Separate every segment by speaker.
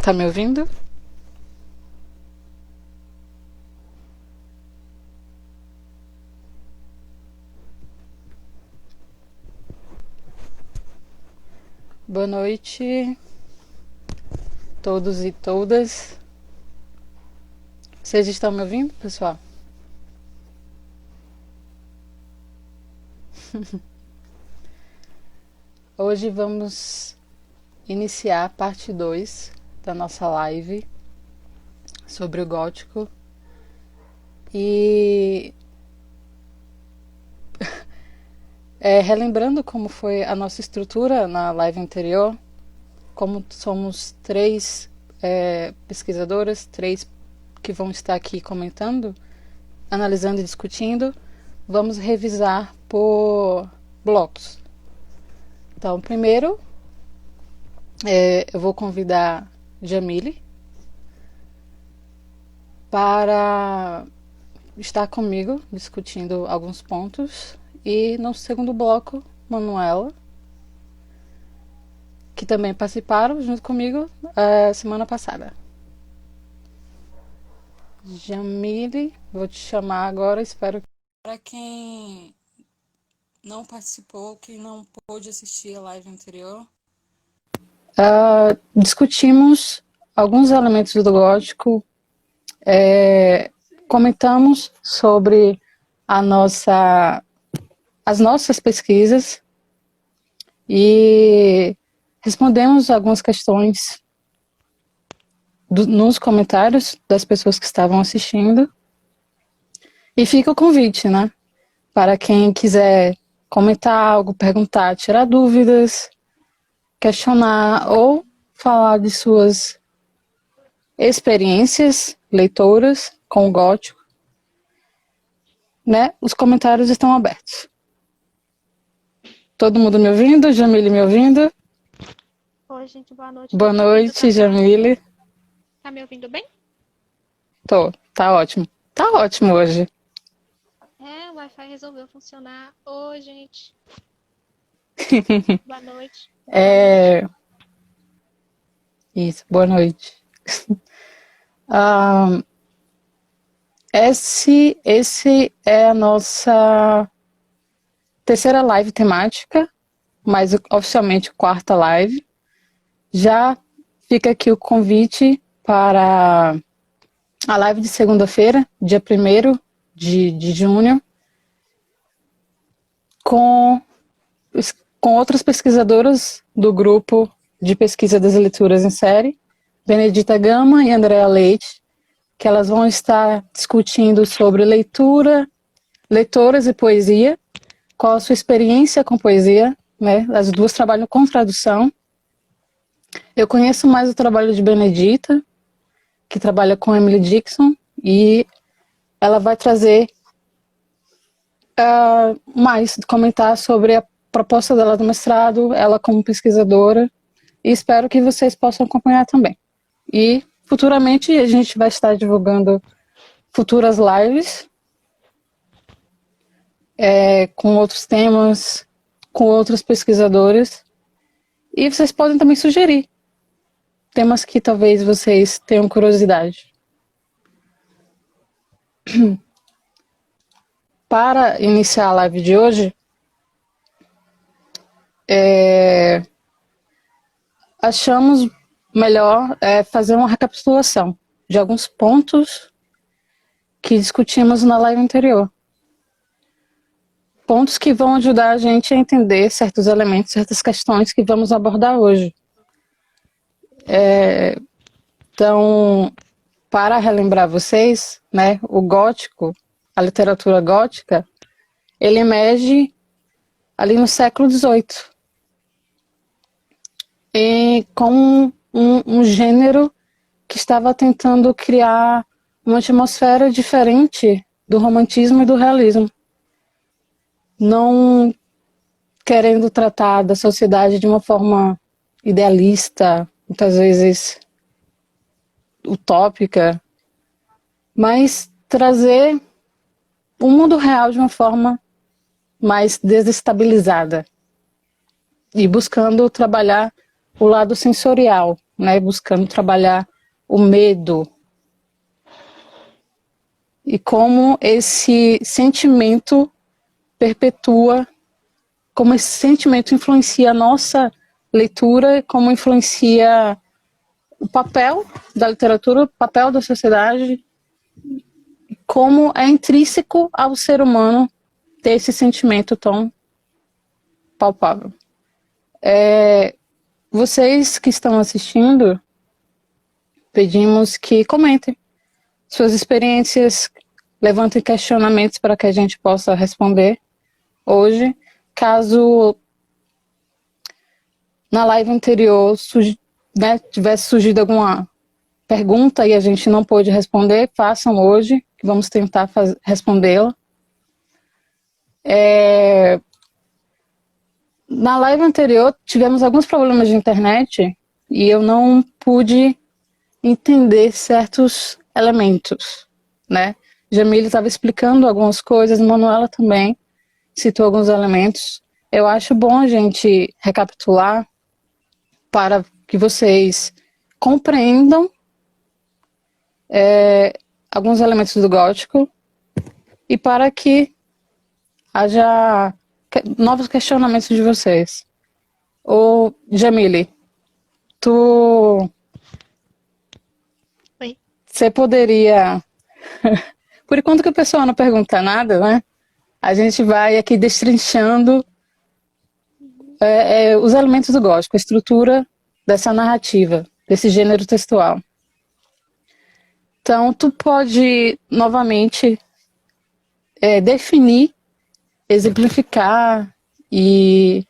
Speaker 1: Tá me ouvindo? Boa noite, todos e todas. Vocês estão me ouvindo, pessoal? Hoje vamos iniciar a parte 2 da nossa live sobre o gótico. E relembrando como foi a nossa estrutura na live anterior, como somos três pesquisadoras, três que vão estar aqui comentando, analisando e discutindo, vamos revisar por blocos. Então, primeiro, eu vou convidar Jamile para estar comigo discutindo alguns pontos. E no segundo bloco, Manuela, que também participaram junto comigo semana passada. Jamile, vou te chamar agora, espero que... Para quem não participou, quem não pôde assistir a live anterior, discutimos alguns elementos do gótico, comentamos sobre as nossas pesquisas e respondemos algumas questões nos comentários das pessoas que estavam assistindo. E fica o convite, né? Para quem quiser comentar algo, perguntar, tirar dúvidas, questionar ou falar de suas experiências leitoras com o gótico, né? Os comentários estão abertos. Todo mundo me ouvindo? Jamile me ouvindo?
Speaker 2: Oi, gente, boa noite.
Speaker 1: Boa noite, Jamile.
Speaker 2: Tá me ouvindo bem?
Speaker 1: Tô, tá ótimo. Tá ótimo hoje.
Speaker 2: O Wi-Fi resolveu funcionar. Oi, gente. Boa noite.
Speaker 1: Isso, boa noite. Esse é a nossa terceira live temática, mas oficialmente quarta live. Já fica aqui o convite para a live de segunda-feira, dia 1º de junho, com outras pesquisadoras do grupo de pesquisa das leituras em série, Benedita Gama e Andrea Leite, que elas vão estar discutindo sobre leitoras e poesia, qual a sua experiência com poesia, né? As duas trabalham com tradução. Eu conheço mais o trabalho de Benedita, que trabalha com Emily Dixon, e ela vai trazer comentar sobre a proposta dela do mestrado, ela como pesquisadora, e espero que vocês possam acompanhar também. E futuramente a gente vai estar divulgando futuras lives com outros temas, com outros pesquisadores, e vocês podem também sugerir temas que talvez vocês tenham curiosidade. Para iniciar a live de hoje, achamos melhor fazer uma recapitulação de alguns pontos que discutimos na live anterior. Pontos que vão ajudar a gente a entender certos elementos, certas questões que vamos abordar hoje. Então, para relembrar vocês, né, o gótico, a literatura gótica, ele emerge ali no século XVIII, e com um gênero que estava tentando criar uma atmosfera diferente do romantismo e do realismo, não querendo tratar da sociedade de uma forma idealista, muitas vezes utópica, mas trazer o mundo real de uma forma mais desestabilizada e buscando trabalhar o lado sensorial né, buscando trabalhar o medo e como esse sentimento perpetua, como esse sentimento influencia a nossa leitura, como influencia o papel da literatura, o papel da sociedade, como é intrínseco ao ser humano ter esse sentimento tão palpável. Vocês que estão assistindo, pedimos que comentem suas experiências, levantem questionamentos para que a gente possa responder hoje. Caso na live anterior tivesse surgido alguma pergunta e a gente não pôde responder, façam hoje, que vamos tentar respondê-la. Na live anterior tivemos alguns problemas de internet e eu não pude entender certos elementos, né? Jamile estava explicando algumas coisas, Manuela também citou alguns elementos. Eu acho bom a gente recapitular para que vocês compreendam alguns elementos do gótico e para que haja novos questionamentos de vocês. Ô, Jamile, você poderia... Por enquanto que o pessoal não pergunta nada, né? A gente vai aqui destrinchando os elementos do gótico, a estrutura dessa narrativa, desse gênero textual. Então, tu pode, novamente, definir, exemplificar e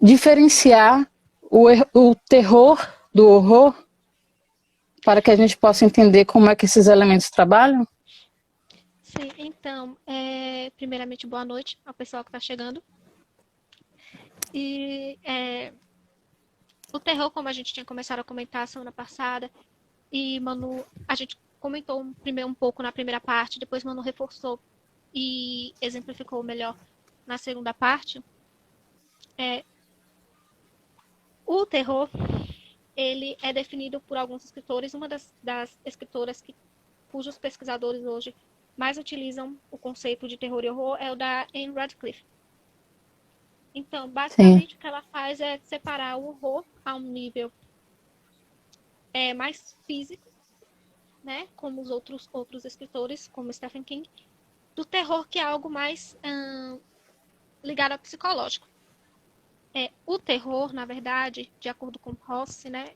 Speaker 1: diferenciar o terror do horror para que a gente possa entender como é que esses elementos trabalham?
Speaker 2: Sim, então, primeiramente, boa noite ao pessoal que está chegando. E o terror, como a gente tinha começado a comentar semana passada, e Manu, a gente comentou primeiro um pouco na primeira parte, depois Manu reforçou e exemplificou melhor na segunda parte. O terror, ele é definido por alguns escritores. Uma das escritoras cujos pesquisadores hoje mais utilizam o conceito de terror e horror é o da Anne Radcliffe. Então, basicamente, o que ela faz é separar o horror a um nível mais físico, né, como os outros escritores, como Stephen King, do terror, que é algo mais ligado ao psicológico. O terror, na verdade, de acordo com Rossi, né,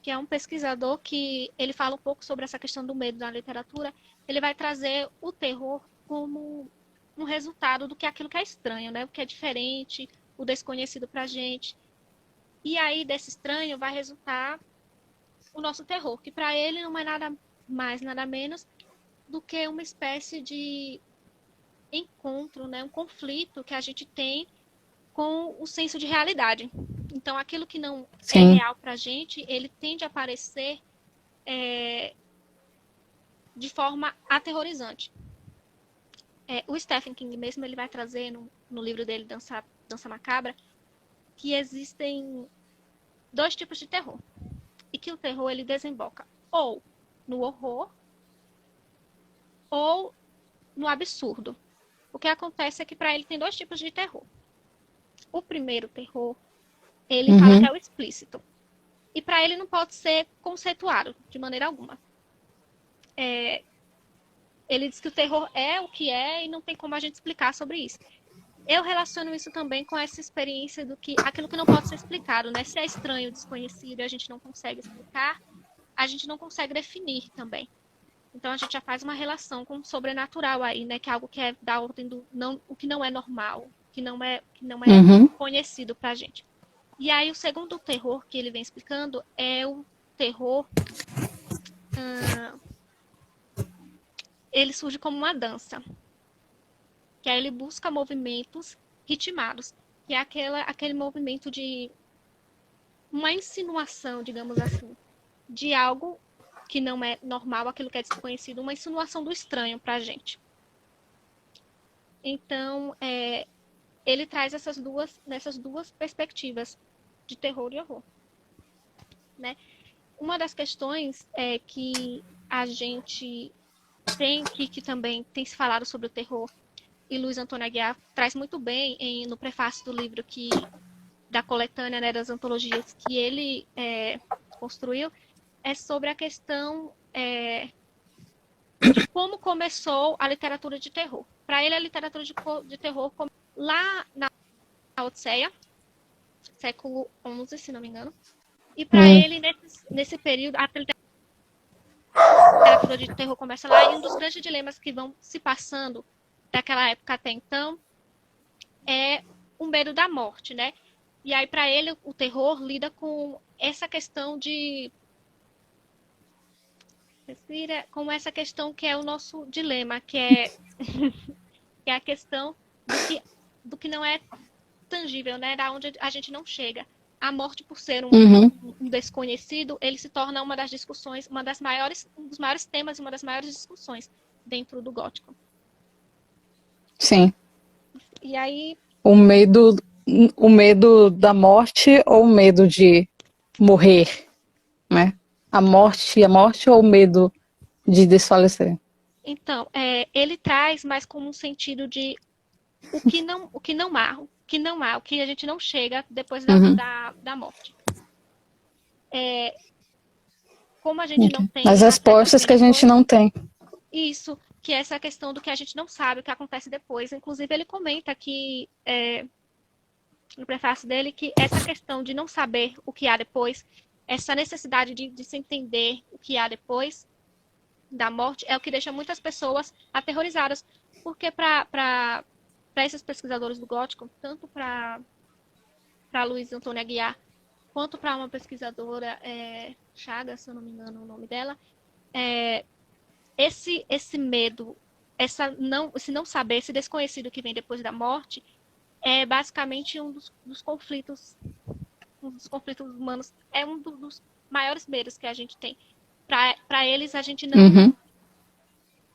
Speaker 2: que é um pesquisador que ele fala um pouco sobre essa questão do medo na literatura, ele vai trazer o terror como um resultado do que é aquilo que é estranho, né, o que é diferente, o desconhecido pra gente. E aí, desse estranho, vai resultar o nosso terror, que para ele não é nada mais, nada menos do que uma espécie de encontro, né, um conflito que a gente tem com o senso de realidade. Então, aquilo que não é real para a gente, ele tende a aparecer de forma aterrorizante. O Stephen King mesmo, ele vai trazer no livro dele, Dança Macabra, que existem dois tipos de terror. E que o terror, ele desemboca ou no horror ou no absurdo. O que acontece é que para ele tem dois tipos de terror. O primeiro terror, ele fala que é o explícito. E para ele não pode ser conceituado de maneira alguma. Ele diz que o terror é o que é e não tem como a gente explicar sobre isso. Eu relaciono isso também com essa experiência do que aquilo que não pode ser explicado, né? Se é estranho, desconhecido e a gente não consegue explicar, a gente não consegue definir também. Então a gente já faz uma relação com o sobrenatural aí, né? Que é algo que é da ordem do não, o que não é normal, que não é conhecido pra gente. E aí o segundo terror que ele vem explicando é o terror. Ele surge como uma dança. Que aí ele busca movimentos ritmados. Que é aquele movimento de uma insinuação, digamos assim, de algo que não é normal, aquilo que é desconhecido, uma insinuação do estranho pra gente. Então, ele traz nessas duas perspectivas de terror e horror. né? Uma das questões é que a gente tem que também tem se falado sobre o terror, e Luiz Antônio Aguiar traz muito bem no prefácio do livro da coletânea, né, das antologias que ele construiu, é sobre a questão de como começou a literatura de terror. Para ele, a literatura de terror lá na Odisseia, século XI, se não me engano. E para ele, nesse período, a literatura de terror começa lá, e um dos grandes dilemas que vão se passando daquela época até então é o medo da morte, né? E aí, para ele, o terror lida com essa questão de... com essa questão que é o nosso dilema, que é, que é a questão do que não é tangível, né? Da onde a gente não chega. A morte, por ser um desconhecido, ele se torna uma das discussões, um dos maiores temas e uma das maiores discussões dentro do gótico.
Speaker 1: Sim.
Speaker 2: E aí...
Speaker 1: O medo da morte ou o medo de morrer, né? A morte ou o medo de desfalecer?
Speaker 2: Então, ele traz mais como um sentido de o que não há, o que a gente não chega depois da morte. Como a gente não tem...
Speaker 1: As respostas que a gente não tem.
Speaker 2: Isso, que é essa questão do que a gente não sabe, o que acontece depois. Inclusive, ele comenta aqui, no prefácio dele, que essa questão de não saber o que há depois, essa necessidade de se entender o que há depois da morte, é o que deixa muitas pessoas aterrorizadas. Porque para esses pesquisadores do gótico, tanto para Luiz Antônio Aguiar, quanto para uma pesquisadora, Chagas, se eu não me engano o nome dela, esse medo, esse não saber, esse desconhecido que vem depois da morte, é basicamente um dos conflitos humanos, é um dos maiores medos que a gente tem. Para eles, a gente não...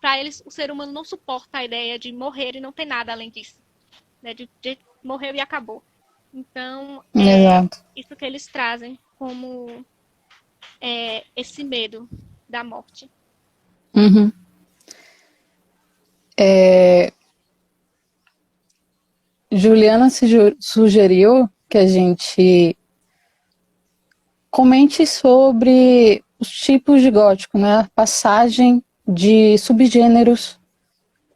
Speaker 2: Para eles, o ser humano não suporta a ideia de morrer e não ter nada além disso. Né? De morreu e acabou. Então, isso que eles trazem como esse medo da morte.
Speaker 1: Juliana sugeriu que a gente comente sobre os tipos de gótico, né? A passagem de subgêneros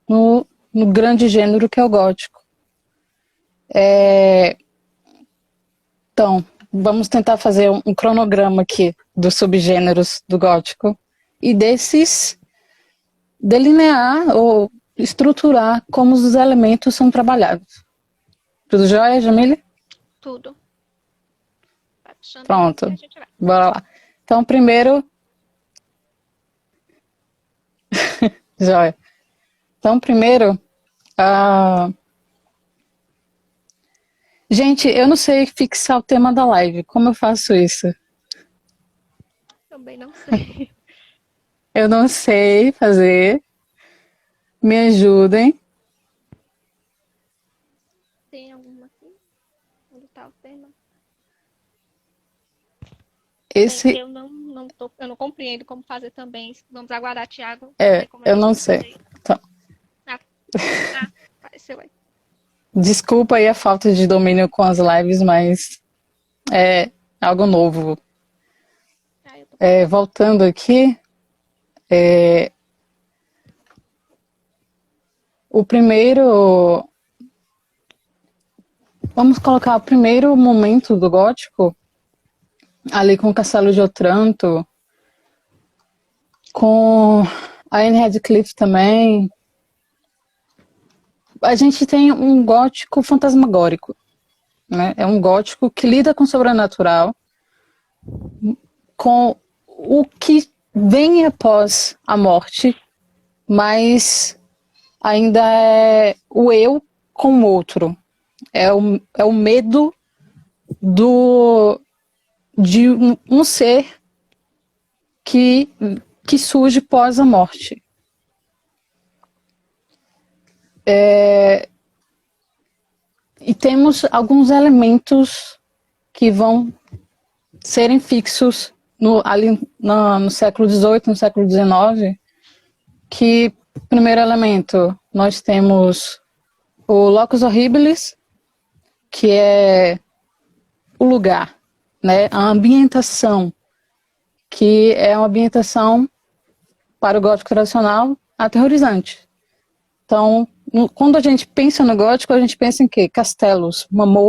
Speaker 1: no grande gênero que é o gótico. Então, vamos tentar fazer um cronograma aqui dos subgêneros do gótico e desses delinear ou estruturar como os elementos são trabalhados. Tudo jóia, Jamília?
Speaker 2: Tudo.
Speaker 1: Pronto, bora lá. Então, primeiro... Jóia. Então, primeiro... Gente, eu não sei fixar o tema da live. Como eu faço isso?
Speaker 2: Também não sei.
Speaker 1: Eu não sei fazer. Me ajudem.
Speaker 2: Tem alguma aqui? Onde está o tema? Eu não compreendo como fazer também. Vamos aguardar, Thiago.
Speaker 1: Eu não sei. Então.
Speaker 2: Apareceu aí.
Speaker 1: Desculpa aí a falta de domínio com as lives, mas é algo novo. Voltando aqui, o primeiro... Vamos colocar o primeiro momento do gótico, ali com o Castelo de Otranto, com a Anne Radcliffe também. A gente tem um gótico fantasmagórico, né? É um gótico que lida com o sobrenatural, com o que vem após a morte, mas ainda é o eu com o outro. É o medo de um ser que surge pós a morte. E temos alguns elementos que vão serem fixos no século XVIII, no século XIX, que, primeiro elemento, nós temos o locus horribilis, que é o lugar, né? A ambientação, que é uma ambientação para o gótico tradicional aterrorizante. Então, quando a gente pensa no gótico, a gente pensa em quê? Castelos,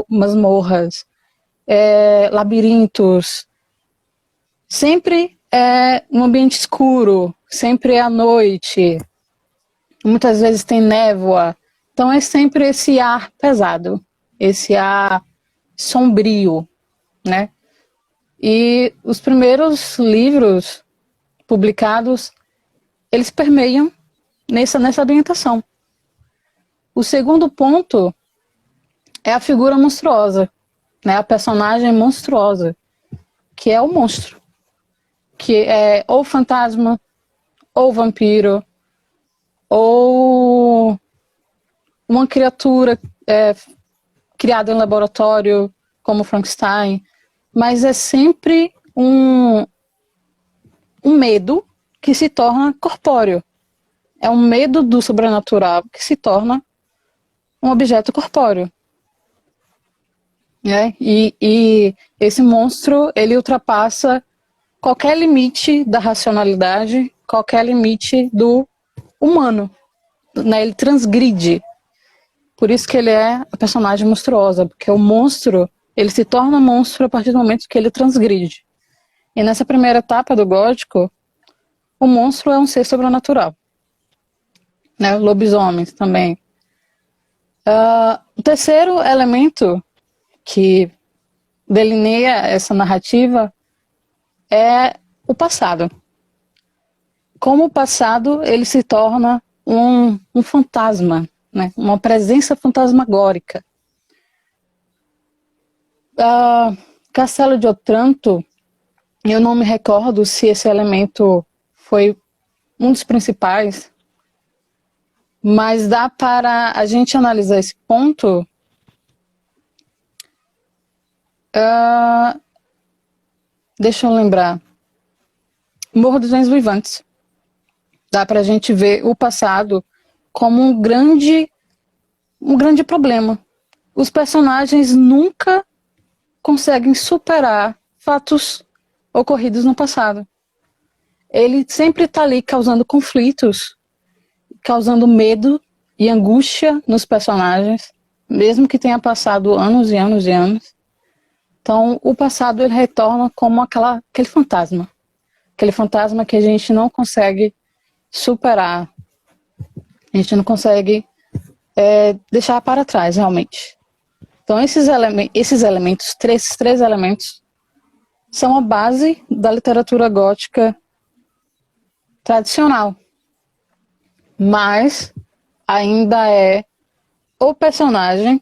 Speaker 1: masmorras, labirintos. Sempre é um ambiente escuro, sempre é à noite. Muitas vezes tem névoa. Então é sempre esse ar pesado, esse ar sombrio, né? E os primeiros livros publicados, eles permeiam nessa ambientação. O segundo ponto é a figura monstruosa, né? A personagem monstruosa, que é o monstro, que é ou fantasma, ou vampiro, ou uma criatura criada em laboratório, como Frankenstein, mas é sempre um medo que se torna corpóreo. É um medo do sobrenatural que se torna um objeto corpóreo. E esse monstro, ele ultrapassa qualquer limite da racionalidade, qualquer limite do humano, né? Ele transgride. Por isso que ele é a personagem monstruosa, porque o monstro, ele se torna monstro a partir do momento que ele transgride. E nessa primeira etapa do gótico, o monstro é um ser sobrenatural, né? Lobisomens também. O terceiro elemento que delineia essa narrativa é o passado. Como o passado ele se torna um fantasma, né? Uma presença fantasmagórica. Castelo de Otranto, eu não me recordo se esse elemento foi um dos principais, mas dá para a gente analisar esse ponto deixa eu lembrar. Morro dos Ventos Vivantes. Dá para a gente ver o passado como um grande problema. Os personagens nunca conseguem superar fatos ocorridos no passado. Ele sempre está ali causando conflitos, causando medo e angústia nos personagens, mesmo que tenha passado anos e anos e anos. Então, o passado ele retorna como aquele fantasma. Aquele fantasma que a gente não consegue superar. A gente não consegue deixar para trás, realmente. Então, esses elementos, três elementos, são a base da literatura gótica tradicional. Mas ainda é o personagem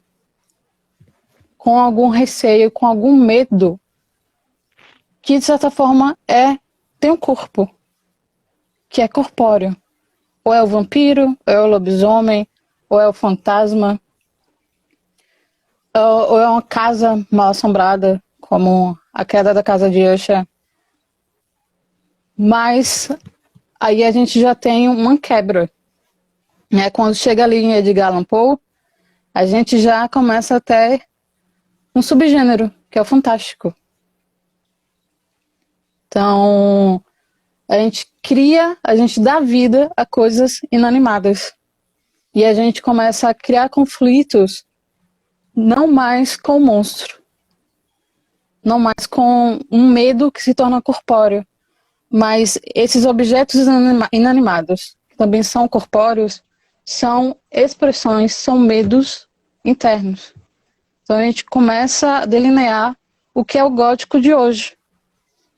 Speaker 1: com algum receio, com algum medo, que de certa forma tem um corpo, que é corpóreo. Ou é o vampiro, ou é o lobisomem, ou é o fantasma, ou é uma casa mal assombrada, como a queda da casa de Usher. Mas aí a gente já tem uma quebra. Né? Quando chega ali em Edgar Allan Poe, a gente já começa a ter um subgênero, que é o fantástico. Então, a gente dá vida a coisas inanimadas. E a gente começa a criar conflitos não mais com o monstro, não mais com um medo que se torna corpóreo, mas esses objetos inanimados, que também são corpóreos, são expressões, são medos internos. Então a gente começa a delinear o que é o gótico de hoje,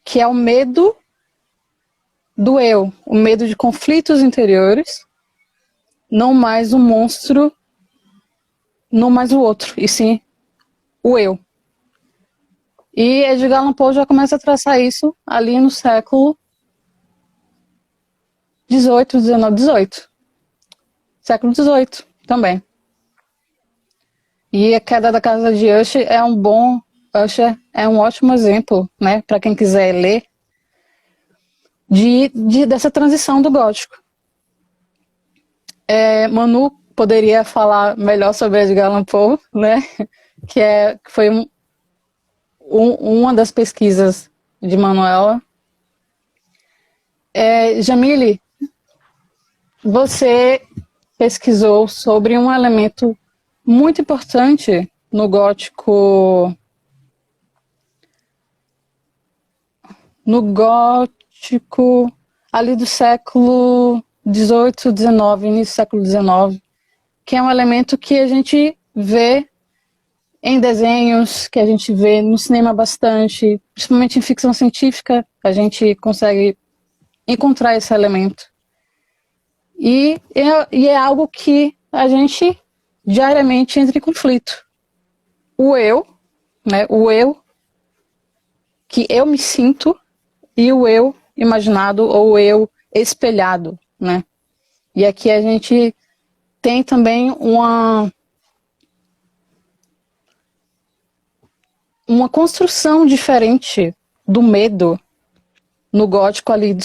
Speaker 1: que é o medo do eu, o medo de conflitos interiores, não mais o monstro, não mais o outro, e sim o eu. E Edgar Allan Poe já começa a traçar isso ali no século XVIII. Século XVIII também. E a queda da casa de Usher é um ótimo exemplo, né, para quem quiser ler dessa transição do gótico. Manu poderia falar melhor sobre Edgar Allan Poe, né? Que foi uma das pesquisas de Manuela. Jamile, você pesquisou sobre um elemento muito importante no gótico ali do século XVIII, XIX, início do século XIX, que é um elemento que a gente vê em desenhos, que a gente vê no cinema bastante, principalmente em ficção científica, a gente consegue encontrar esse elemento. E é algo que a gente diariamente entra em conflito. O eu, né, o eu que eu me sinto e o eu imaginado ou o eu espelhado, né? E aqui a gente tem também uma construção diferente do medo no gótico ali do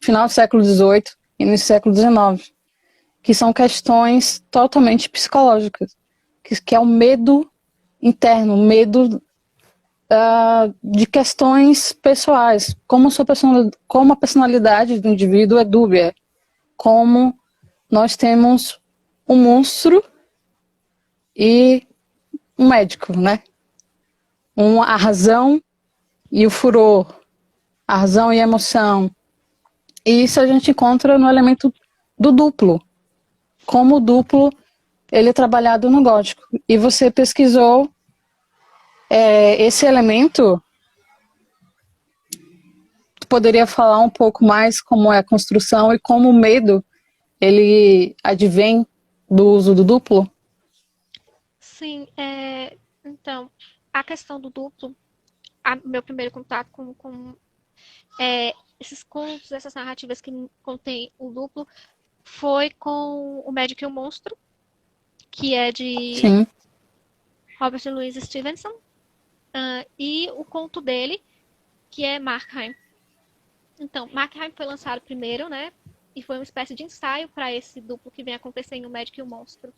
Speaker 1: final do século XVIII e no século XIX, que são questões totalmente psicológicas, que é o medo interno, o medo de questões pessoais, como a personalidade do indivíduo é dúbia, como nós temos um monstro e um médico, né? A razão e o furor, a razão e a emoção. E isso a gente encontra no elemento do duplo, como o duplo ele é trabalhado no gótico. E você pesquisou esse elemento. Tu poderia falar um pouco mais como é a construção e como o medo ele advém do uso do duplo?
Speaker 2: Sim, então, a questão do duplo, meu primeiro contato com esses contos, essas narrativas que contêm o duplo, foi com O Médico e o Monstro, que é de
Speaker 1: Sim.
Speaker 2: Robert Louis Stevenson, e o conto dele, que é Markheim. Então, Markheim foi lançado primeiro, né? E foi uma espécie de ensaio para esse duplo que vem acontecendo em O Médico e o Monstro,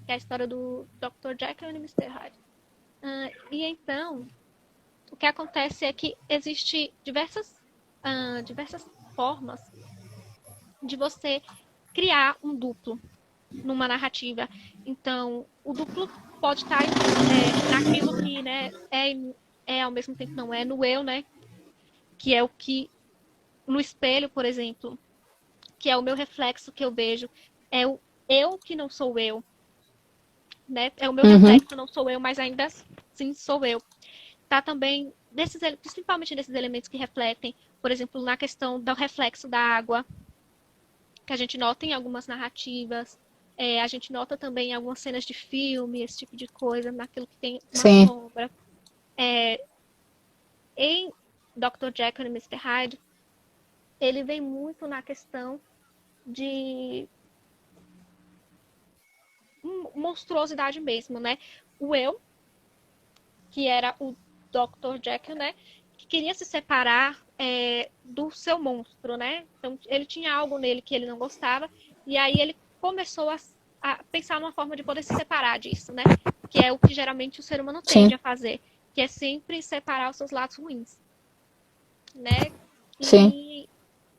Speaker 2: que é a história do Dr. Jekyll e Mr. Hyde. E então, o que acontece é que existe diversas formas de você criar um duplo numa narrativa. Então, o duplo pode estar naquilo que, né, ao mesmo tempo não é, no eu, né, que é o que no espelho, por exemplo, que é o meu reflexo que eu vejo, é o eu que não sou eu, né? É o meu reflexo, não sou eu, mas ainda assim sou eu. Tá também principalmente nesses elementos que refletem, por exemplo, na questão do reflexo da água, que a gente nota em algumas narrativas. A gente nota também em algumas cenas de filme, esse tipo de coisa, naquilo que tem uma
Speaker 1: Sim.
Speaker 2: sombra. Em Dr. Jekyll e Mr. Hyde, ele vem muito na questão de monstruosidade mesmo, né? O eu, que era o Dr. Jekyll, né? Que queria se separar do seu monstro, né? Então, ele tinha algo nele que ele não gostava, e aí ele começou a pensar numa forma de poder se separar disso, né? Que é o que geralmente o ser humano tende a fazer, que é sempre separar os seus lados ruins, né?
Speaker 1: Sim.
Speaker 2: E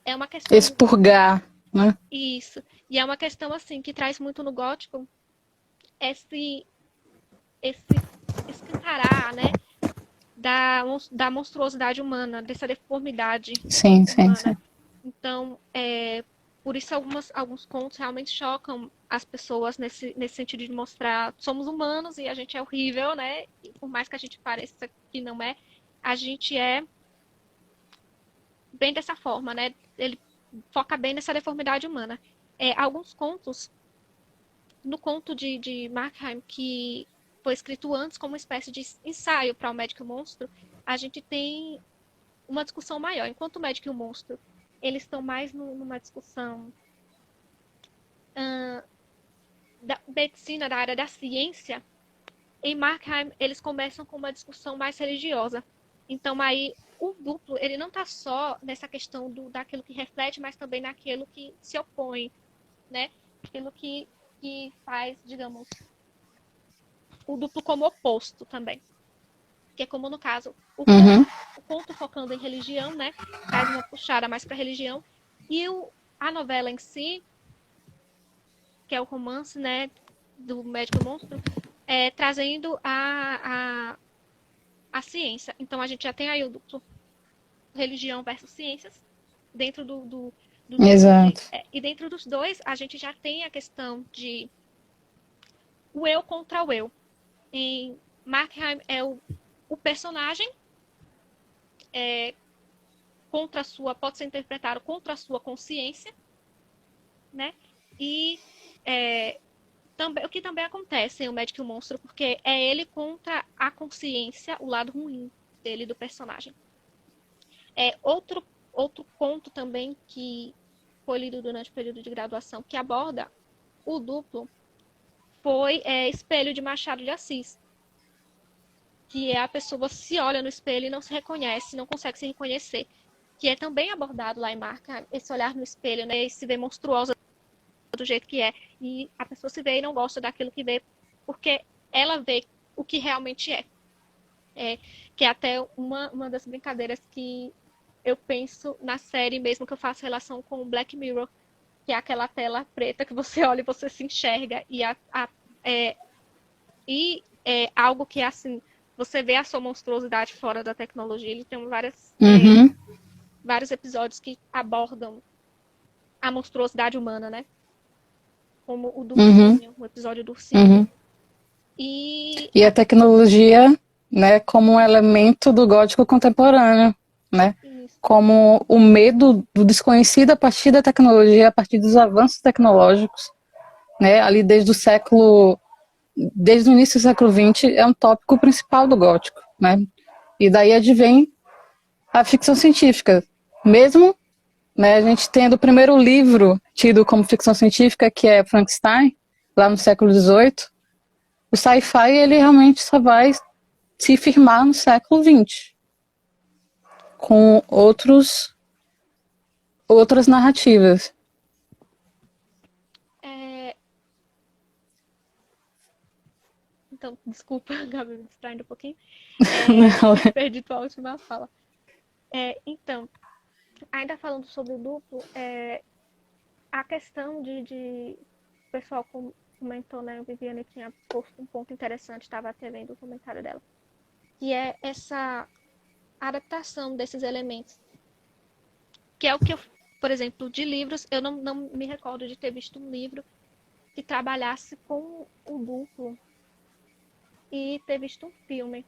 Speaker 2: é uma questão...
Speaker 1: Expurgar, né?
Speaker 2: Isso. E é uma questão, assim, que traz muito no gótico esse escancarar, né? Da monstruosidade humana, dessa deformidade
Speaker 1: Sim, sim,
Speaker 2: humana.
Speaker 1: sim.
Speaker 2: Então, por isso alguns contos realmente chocam as pessoas nesse sentido de mostrar somos humanos e a gente é horrível, né? E por mais que a gente pareça que não é, a gente é bem dessa forma, né? Ele foca bem nessa deformidade humana. Alguns contos, no conto de Markheim, que foi escrito antes como uma espécie de ensaio para o Médico e o Monstro, a gente tem uma discussão maior. Enquanto o Médico e o Monstro, eles estão mais numa discussão da medicina, da área da ciência, em Markheim eles começam com uma discussão mais religiosa. Então aí o duplo, ele não está só nessa questão daquilo que reflete, mas também naquilo que se opõe, né? Aquilo que faz, digamos, o duplo como oposto também. Que é como no caso,
Speaker 1: Uhum.
Speaker 2: o conto focando em religião, né? Faz uma puxada mais para religião. E a novela em si, que é o romance, né? Do Médico e Monstro, trazendo a ciência. Então a gente já tem aí o duplo religião versus ciências dentro do duplo
Speaker 1: Exato.
Speaker 2: e dentro dos dois a gente já tem a questão de o eu contra o eu. Em Markheim é o personagem contra a sua, pode ser interpretado contra a sua consciência, né? E também, o que também acontece em O Médico e o Monstro, porque é ele contra a consciência, o lado ruim dele, do personagem. Outro ponto também que foi lido durante o período de graduação, que aborda o duplo, foi Espelho de Machado de Assis. Que é a pessoa se olha no espelho e não se reconhece, não consegue se reconhecer. Que é também abordado lá em Marca, esse olhar no espelho, né? E se vê monstruosa do jeito que é. E a pessoa se vê e não gosta daquilo que vê, porque ela vê o que realmente é. Que é até uma das brincadeiras que eu penso na série mesmo, que eu faço relação com o Black Mirror, que é aquela tela preta que você olha e você se enxerga. É algo que é assim, você vê a sua monstruosidade fora da tecnologia. Ele tem
Speaker 1: Uhum.
Speaker 2: vários episódios que abordam a monstruosidade humana, né? Como o do
Speaker 1: Uhum.
Speaker 2: ursinho, o episódio do ursinho.
Speaker 1: Uhum. E a tecnologia, né, como um elemento do gótico contemporâneo, né?
Speaker 2: Isso.
Speaker 1: Como o medo do desconhecido a partir da tecnologia, a partir dos avanços tecnológicos, né? Ali desde o início do século XX, é um tópico principal do gótico, né? E daí advém a ficção científica. Mesmo, né, a gente tendo o primeiro livro tido como ficção científica, que é Frankenstein, lá no século XVIII, o sci-fi ele realmente só vai se firmar no século XX, com outras narrativas.
Speaker 2: Então, desculpa, Gabi, me distraindo um pouquinho.
Speaker 1: Não,
Speaker 2: Perdi tua última fala. Então, ainda falando sobre o duplo, a questão de o pessoal comentou, né? A Viviane tinha posto um ponto interessante, estava até vendo o comentário dela, que é essa adaptação desses elementos, que é o que eu, por exemplo, de livros, eu não me recordo de ter visto um livro que trabalhasse com o duplo e ter visto um filme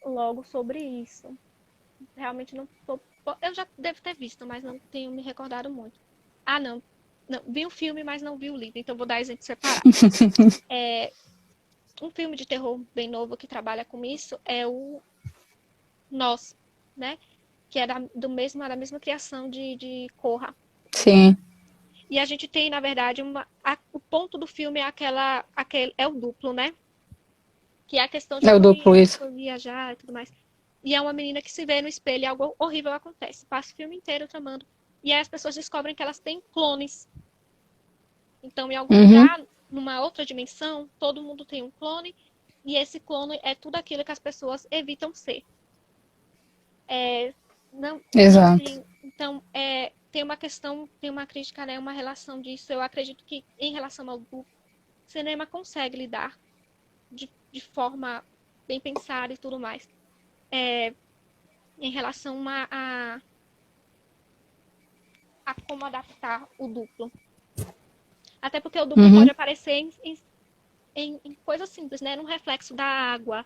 Speaker 2: logo sobre isso. Realmente não tô, eu já devo ter visto, mas não tenho me recordado muito. Não, vi o filme, mas não vi o livro, então vou dar exemplo separado. Um filme de terror bem novo que trabalha com isso é o Nós, né? Que é da mesma criação de Corra.
Speaker 1: sim.
Speaker 2: E a gente tem, na verdade, o ponto do filme é o duplo, né? Que é a questão de
Speaker 1: É o
Speaker 2: como
Speaker 1: duplo,
Speaker 2: a
Speaker 1: isso.
Speaker 2: pessoa viajar e tudo mais. E é uma menina que se vê no espelho e algo horrível acontece. Passa o filme inteiro tramando. E aí as pessoas descobrem que elas têm clones. Então, em algum lugar, numa outra dimensão, todo mundo tem um clone. E esse clone é tudo aquilo que as pessoas evitam ser. Não,
Speaker 1: Exato.
Speaker 2: então, tem uma questão, tem uma crítica, né, uma relação disso. Eu acredito que, em relação ao duplo, o cinema consegue lidar de forma bem pensada e tudo mais. Em relação a como adaptar o duplo. Até porque o duplo pode aparecer em coisas simples, né? Num reflexo da água,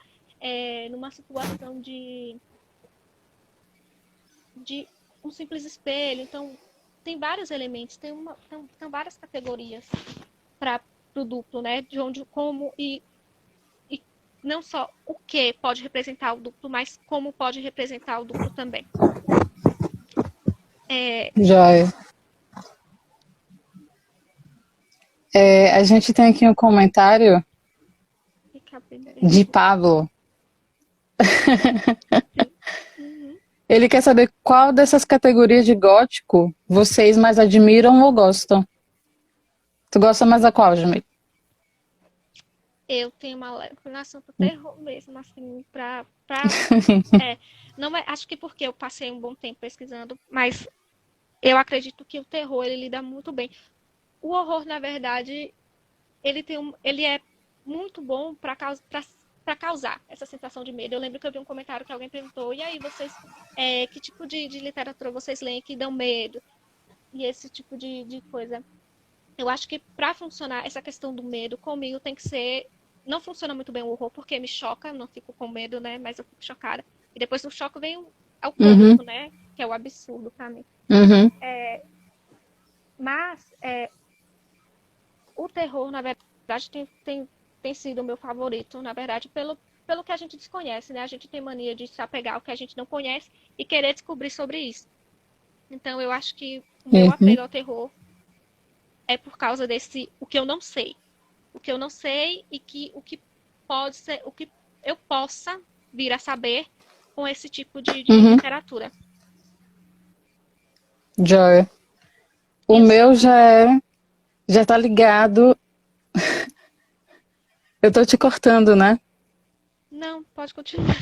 Speaker 2: numa situação de um simples espelho. Então, tem vários elementos, tem várias categorias para o duplo, né? De onde, como e não só o que pode representar o duplo, mas como pode representar o duplo também.
Speaker 1: Joia. A gente tem aqui um comentário de Pablo. Ele quer saber qual dessas categorias de gótico vocês mais admiram ou gostam. Tu gosta mais da qual, Jamil?
Speaker 2: Eu tenho uma leve inclinação pro terror mesmo, assim, é, não é, acho que porque eu passei um bom tempo pesquisando, mas eu acredito que o terror, ele lida muito bem. O horror, na verdade, ele é muito bom para causar essa sensação de medo. Eu lembro que eu vi um comentário que alguém perguntou, e aí vocês, que tipo de literatura vocês leem que dão medo? E esse tipo de coisa. Eu acho que para funcionar essa questão do medo comigo tem que ser. Não funciona muito bem o horror porque me choca, não fico com medo, né? Mas eu fico chocada. E depois do choque vem o
Speaker 1: Uhum,
Speaker 2: cômico, né? Que é o absurdo pra mim.
Speaker 1: uhum,
Speaker 2: Mas o terror, na verdade, tem sido o meu favorito, na verdade, pelo que a gente desconhece, né? A gente tem mania de se apegar ao que a gente não conhece e querer descobrir sobre isso. Então, eu acho que o meu
Speaker 1: uhum,
Speaker 2: apego ao terror é por causa desse o que eu não sei. O que eu não sei e que o que pode ser, o que eu possa vir a saber com esse tipo de
Speaker 1: uhum.
Speaker 2: literatura.
Speaker 1: Joy. O
Speaker 2: E o seu?
Speaker 1: meu já tá ligado. Eu tô te cortando, né?
Speaker 2: Não, pode continuar.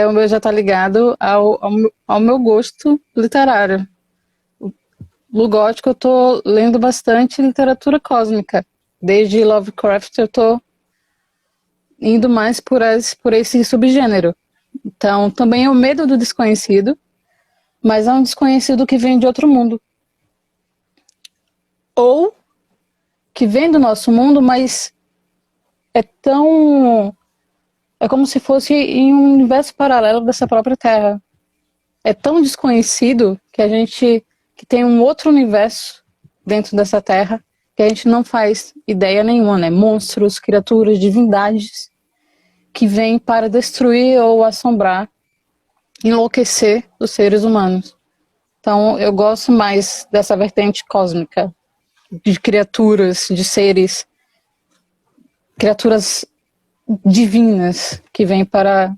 Speaker 1: O meu já tá ligado ao meu gosto literário. No gótico eu tô lendo bastante literatura cósmica. Desde Lovecraft eu tô indo mais por esse subgênero. Então, também é o medo do desconhecido, mas é um desconhecido que vem de outro mundo. Ou que vem do nosso mundo, mas é tão. É como se fosse em um universo paralelo dessa própria Terra. É tão desconhecido que a gente. Que tem um outro universo dentro dessa Terra que a gente não faz ideia nenhuma, né? Monstros, criaturas, divindades que vêm para destruir ou assombrar, enlouquecer os seres humanos. Então, eu gosto mais dessa vertente cósmica, de criaturas, de seres, criaturas divinas que vêm para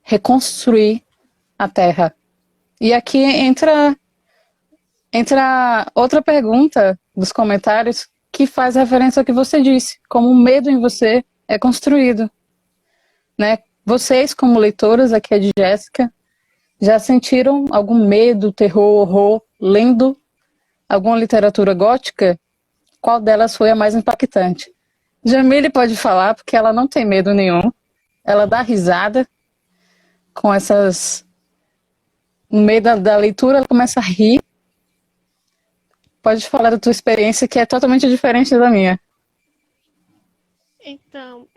Speaker 1: reconstruir a Terra. E aqui entra outra pergunta dos comentários que faz referência ao que você disse, como o medo em você é construído, né? Vocês, como leitoras, aqui é de Jéssica, já sentiram algum medo, terror, horror, lendo alguma literatura gótica? Qual delas foi a mais impactante? Jamile pode falar, porque ela não tem medo nenhum. Ela dá risada com essas. No meio da leitura, ela começa a rir. Pode falar da tua experiência, que é totalmente diferente da minha.
Speaker 2: Então,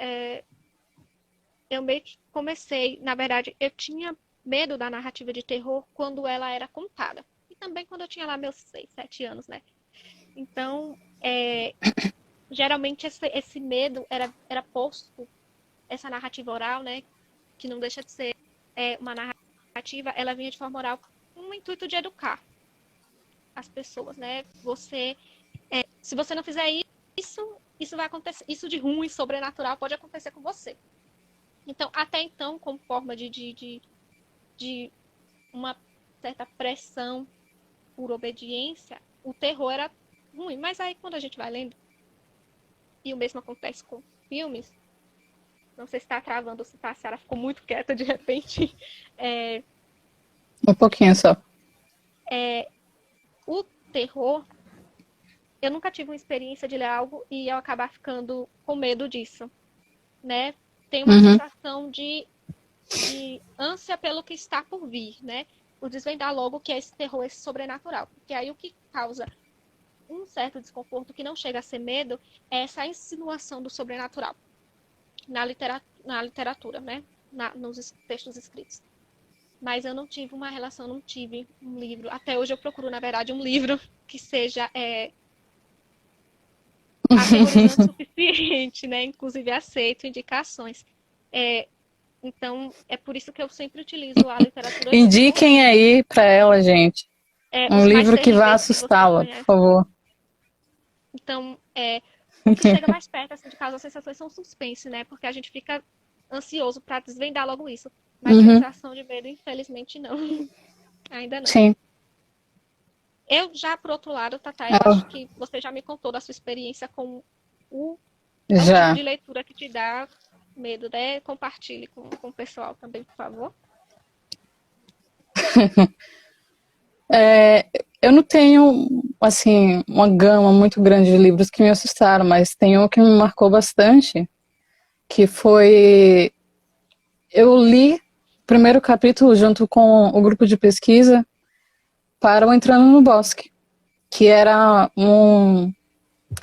Speaker 2: eu meio que comecei, na verdade, eu tinha medo da narrativa de terror quando ela era contada. E também quando eu tinha lá meus 6, 7 anos, né? Então, geralmente esse medo era posto, essa narrativa oral, né? Que não deixa de ser uma narrativa, ela vinha de forma oral com o intuito de educar as pessoas, né? Se você não fizer isso vai acontecer, isso de ruim, sobrenatural, pode acontecer com você. Então, até então, como forma de uma certa pressão por obediência, o terror era ruim. Mas aí, quando a gente vai lendo, e o mesmo acontece com filmes, não sei se está travando ou se tá, a Sarah ficou muito quieta de repente. É,
Speaker 1: Um pouquinho só.
Speaker 2: o terror, eu nunca tive uma experiência de ler algo e eu acabar ficando com medo disso, né? Tem uma
Speaker 1: Uhum.
Speaker 2: sensação de ânsia pelo que está por vir, né? Por desvendar logo o que é esse terror, esse sobrenatural. Porque aí o que causa um certo desconforto que não chega a ser medo é essa insinuação do sobrenatural na literatura, né? Nos textos escritos. Mas eu não tive uma relação, não tive um livro. Até hoje eu procuro, na verdade, um livro que seja aterrorizante o suficiente, né? Inclusive aceito indicações. É, então, é por isso que eu sempre utilizo a literatura junto,
Speaker 1: Indiquem aí para ela, gente, um
Speaker 2: os mais
Speaker 1: livro que vá
Speaker 2: terríveis que você
Speaker 1: assustá-la, por
Speaker 2: conhece.
Speaker 1: favor.
Speaker 2: Então, o que chega mais perto assim, de causar sensações são suspense, né? Porque a gente fica ansioso para desvendar logo isso. Mas
Speaker 1: Uhum,
Speaker 2: sensação de medo, infelizmente, não. Ainda não.
Speaker 1: sim.
Speaker 2: Eu já, por outro lado, Tatá, eu
Speaker 1: Ah,
Speaker 2: acho que você já me contou da sua experiência com o, é o tipo
Speaker 1: já.
Speaker 2: de leitura que te dá medo, né? Compartilhe com o pessoal também, por favor.
Speaker 1: É, eu não tenho, assim, uma gama muito grande de livros que me assustaram, mas tem um que me marcou bastante, que foi... Eu li o primeiro capítulo junto com o grupo de pesquisa para o Entrando no Bosque, que era um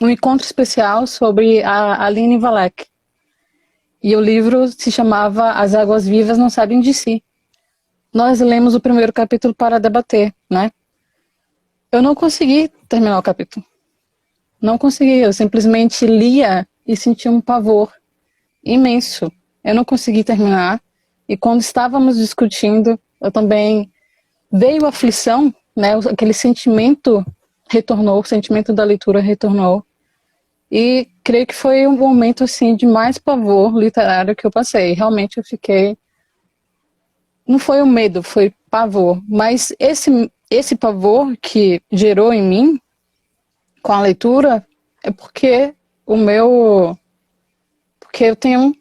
Speaker 1: encontro especial sobre a Aline Valek. E o livro se chamava As Águas Vivas Não Sabem de Si. Nós lemos o primeiro capítulo para debater, né? Eu não consegui terminar o capítulo. Não consegui. Eu simplesmente lia e sentia um pavor imenso. Eu não consegui terminar. E quando estávamos discutindo, eu também veio a aflição, né? Aquele sentimento retornou, o sentimento da leitura retornou. E creio que foi um momento assim de mais pavor literário que eu passei. Realmente eu fiquei, não foi o medo, foi pavor, mas esse pavor que gerou em mim com a leitura é porque eu tenho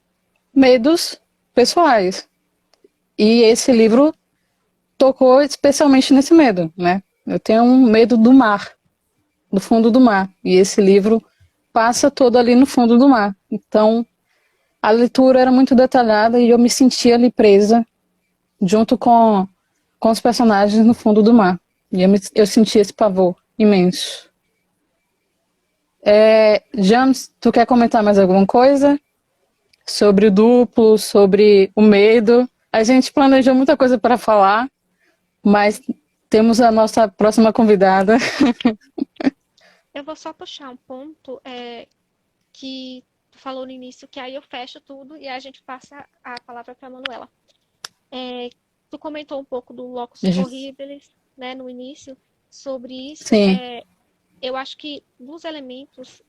Speaker 1: medos pessoais. E esse livro tocou especialmente nesse medo, né? Eu tenho um medo do mar, do fundo do mar. E esse livro passa todo ali no fundo do mar. Então, a leitura era muito detalhada e eu me sentia ali presa junto com os personagens no fundo do mar. E eu sentia esse pavor imenso. James, tu quer comentar mais alguma coisa sobre o duplo, sobre o medo? A gente planejou muita coisa para falar, mas temos a nossa próxima convidada.
Speaker 2: Eu vou só puxar um ponto que tu falou no início, que aí eu fecho tudo e a gente passa a palavra para a Manuela. Tu comentou um pouco do locus horribilis, né, no início, sobre isso.
Speaker 1: Sim.
Speaker 2: Eu acho que dos elementos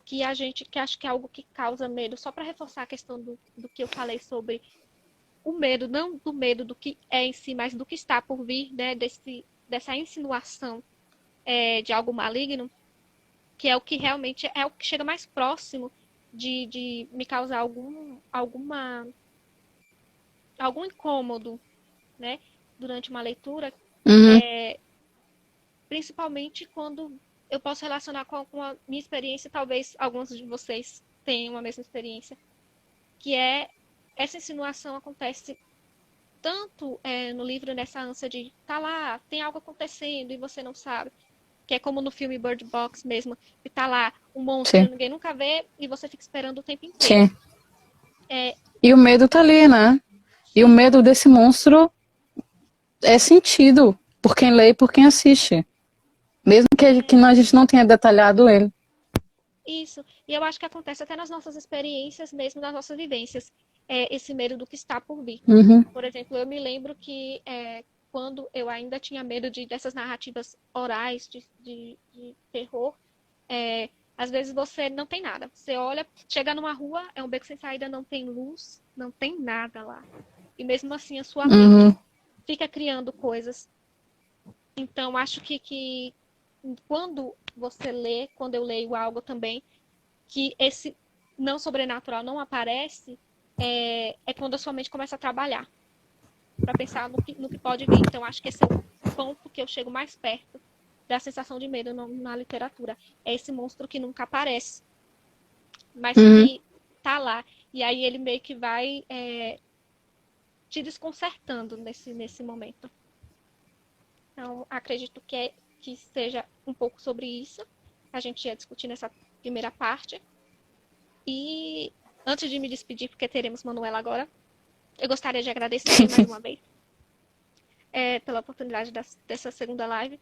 Speaker 2: que acho que é algo que causa medo, só para reforçar a questão do que eu falei sobre o medo, não do medo do que é em si, mas do que está por vir, né, dessa insinuação de algo maligno, que é o que realmente é o que chega mais próximo de me causar algum incômodo, né, durante uma leitura,
Speaker 1: Uhum.
Speaker 2: principalmente quando eu posso relacionar com a minha experiência, talvez alguns de vocês tenham a mesma experiência, que é essa insinuação acontece tanto no livro nessa ânsia de tá lá, tem algo acontecendo e você não sabe. Que é como no filme Bird Box mesmo, que tá lá um monstro
Speaker 1: Sim.
Speaker 2: e ninguém nunca vê e você fica esperando o tempo inteiro.
Speaker 1: Sim. E o medo tá ali, né? E o
Speaker 2: Sim,
Speaker 1: medo desse monstro é sentido por quem lê e por quem assiste. Mesmo que a gente não tenha detalhado ele.
Speaker 2: isso. E eu acho que acontece até nas nossas experiências, mesmo nas nossas vivências, esse medo do que está por vir.
Speaker 1: Uhum.
Speaker 2: Por exemplo, eu me lembro que quando eu ainda tinha medo dessas narrativas orais de terror, às vezes você não tem nada. Você olha, chega numa rua, é um beco sem saída, não tem luz, não tem nada lá. E mesmo assim a sua mente
Speaker 1: Uhum.
Speaker 2: fica criando coisas. Então, acho que quando você lê, quando eu leio algo também, que esse não sobrenatural não aparece, é quando a sua mente começa a trabalhar para pensar no que pode vir. Então, acho que esse é o ponto que eu chego mais perto da sensação de medo na literatura. É esse monstro que nunca aparece, mas
Speaker 1: Uhum.
Speaker 2: que tá lá. E aí ele meio que vai te desconcertando nesse momento. Então, acredito que seja um pouco sobre isso. A gente ia discutir nessa primeira parte. E antes de me despedir, porque teremos Manuela agora, eu gostaria de agradecer mais uma vez pela oportunidade dessa segunda live.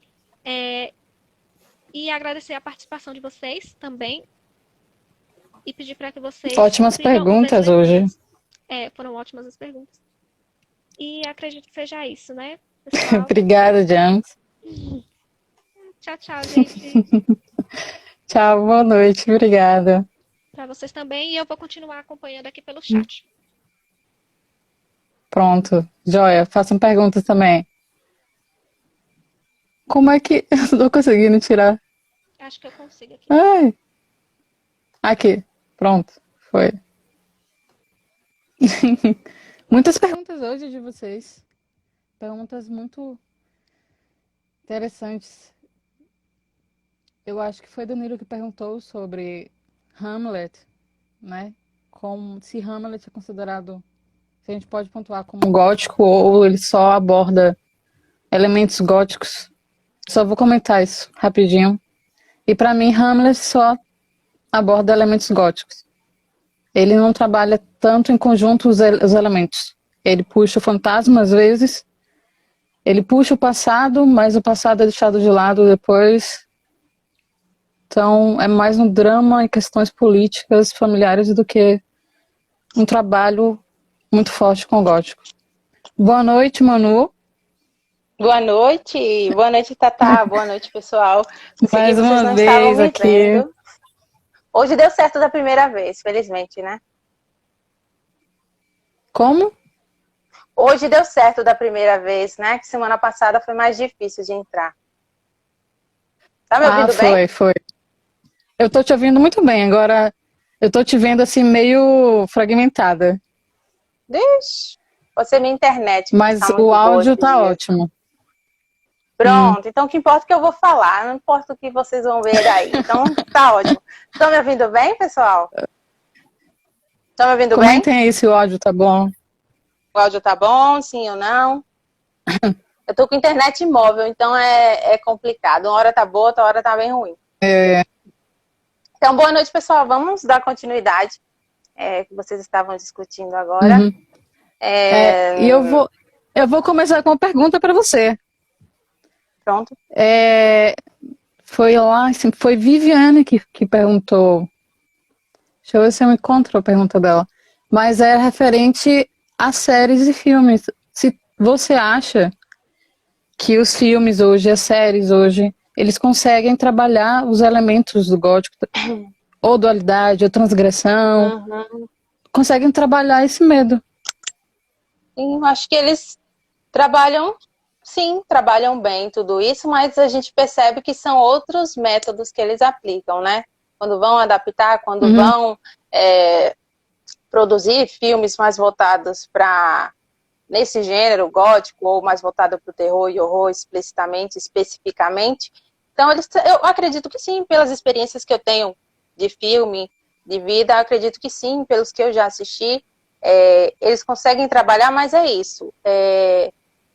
Speaker 2: E agradecer a participação de vocês também. E pedir para que vocês
Speaker 1: Ótimas
Speaker 2: sigam os
Speaker 1: perguntas hoje.
Speaker 2: exemplos. Foram ótimas as perguntas. E acredito que seja isso, né, pessoal?
Speaker 1: Obrigada, James.
Speaker 2: Tchau, tchau, gente.
Speaker 1: Tchau, boa noite. Obrigada.
Speaker 2: para vocês também e eu vou continuar acompanhando aqui pelo chat.
Speaker 1: Pronto, joia. Façam perguntas também. Como é que eu tô conseguindo tirar?
Speaker 2: Acho que eu consigo aqui.
Speaker 1: Ai, aqui, pronto, foi. Muitas perguntas hoje de vocês. Perguntas muito interessantes. Eu acho que foi Danilo que perguntou sobre Hamlet, né? Como se Hamlet é considerado, se a gente pode pontuar como gótico ou ele só aborda elementos góticos. Só vou comentar isso rapidinho. E para mim, Hamlet só aborda elementos góticos. Ele não trabalha tanto em conjunto os elementos. Ele puxa o fantasma às vezes, ele puxa o passado, mas o passado é deixado de lado depois. Então, é mais um drama e questões políticas, familiares, do que um trabalho muito forte com o gótico. Boa noite, Manu.
Speaker 3: Boa noite, Tatá, boa noite, pessoal. Consegui,
Speaker 1: Mais
Speaker 3: vocês
Speaker 1: uma
Speaker 3: não estavam
Speaker 1: vez
Speaker 3: me
Speaker 1: aqui.
Speaker 3: vendo. Hoje deu certo da primeira vez, felizmente, né?
Speaker 1: Como?
Speaker 3: Hoje deu certo da primeira vez, né? Que semana passada foi mais difícil de entrar. Tá me ouvindo bem?
Speaker 1: Foi. Eu tô te ouvindo muito bem, agora eu tô te vendo assim meio fragmentada,
Speaker 3: Deixa. Pode ser minha internet, que
Speaker 1: mas
Speaker 3: está
Speaker 1: o
Speaker 3: muito boa
Speaker 1: áudio
Speaker 3: esses
Speaker 1: tá
Speaker 3: dias.
Speaker 1: ótimo.
Speaker 3: Pronto, então o que importa é que eu vou falar, não importa o que vocês vão ver aí. Então, tá ótimo. Estão me ouvindo bem, pessoal? Estão me ouvindo bem?
Speaker 1: Comentem aí se o áudio tá bom.
Speaker 3: O áudio tá bom, sim ou não? Eu tô com internet móvel, então é complicado. Uma hora tá boa, outra hora tá bem ruim. Então, boa noite, pessoal. Vamos dar continuidade que vocês estavam discutindo agora.
Speaker 1: Uhum. E eu vou começar com uma pergunta para você.
Speaker 3: Pronto.
Speaker 1: Foi lá, assim, foi Viviane que perguntou. Deixa eu ver se eu encontro a pergunta dela. Mas é referente a séries e filmes. Se você acha que os filmes hoje, as séries hoje, eles conseguem trabalhar os elementos do gótico, ou dualidade, ou transgressão, conseguem trabalhar esse medo.
Speaker 3: Sim, acho que eles trabalham, sim, trabalham bem tudo isso, mas a gente percebe que são outros métodos que eles aplicam, né? Quando vão adaptar, quando vão produzir filmes mais voltados para nesse gênero gótico ou mais voltado para o terror e horror explicitamente, especificamente. Então, eu acredito que sim, pelas experiências que eu tenho de filme, de vida, acredito que sim, pelos que eu já assisti, eles conseguem trabalhar, mas é isso.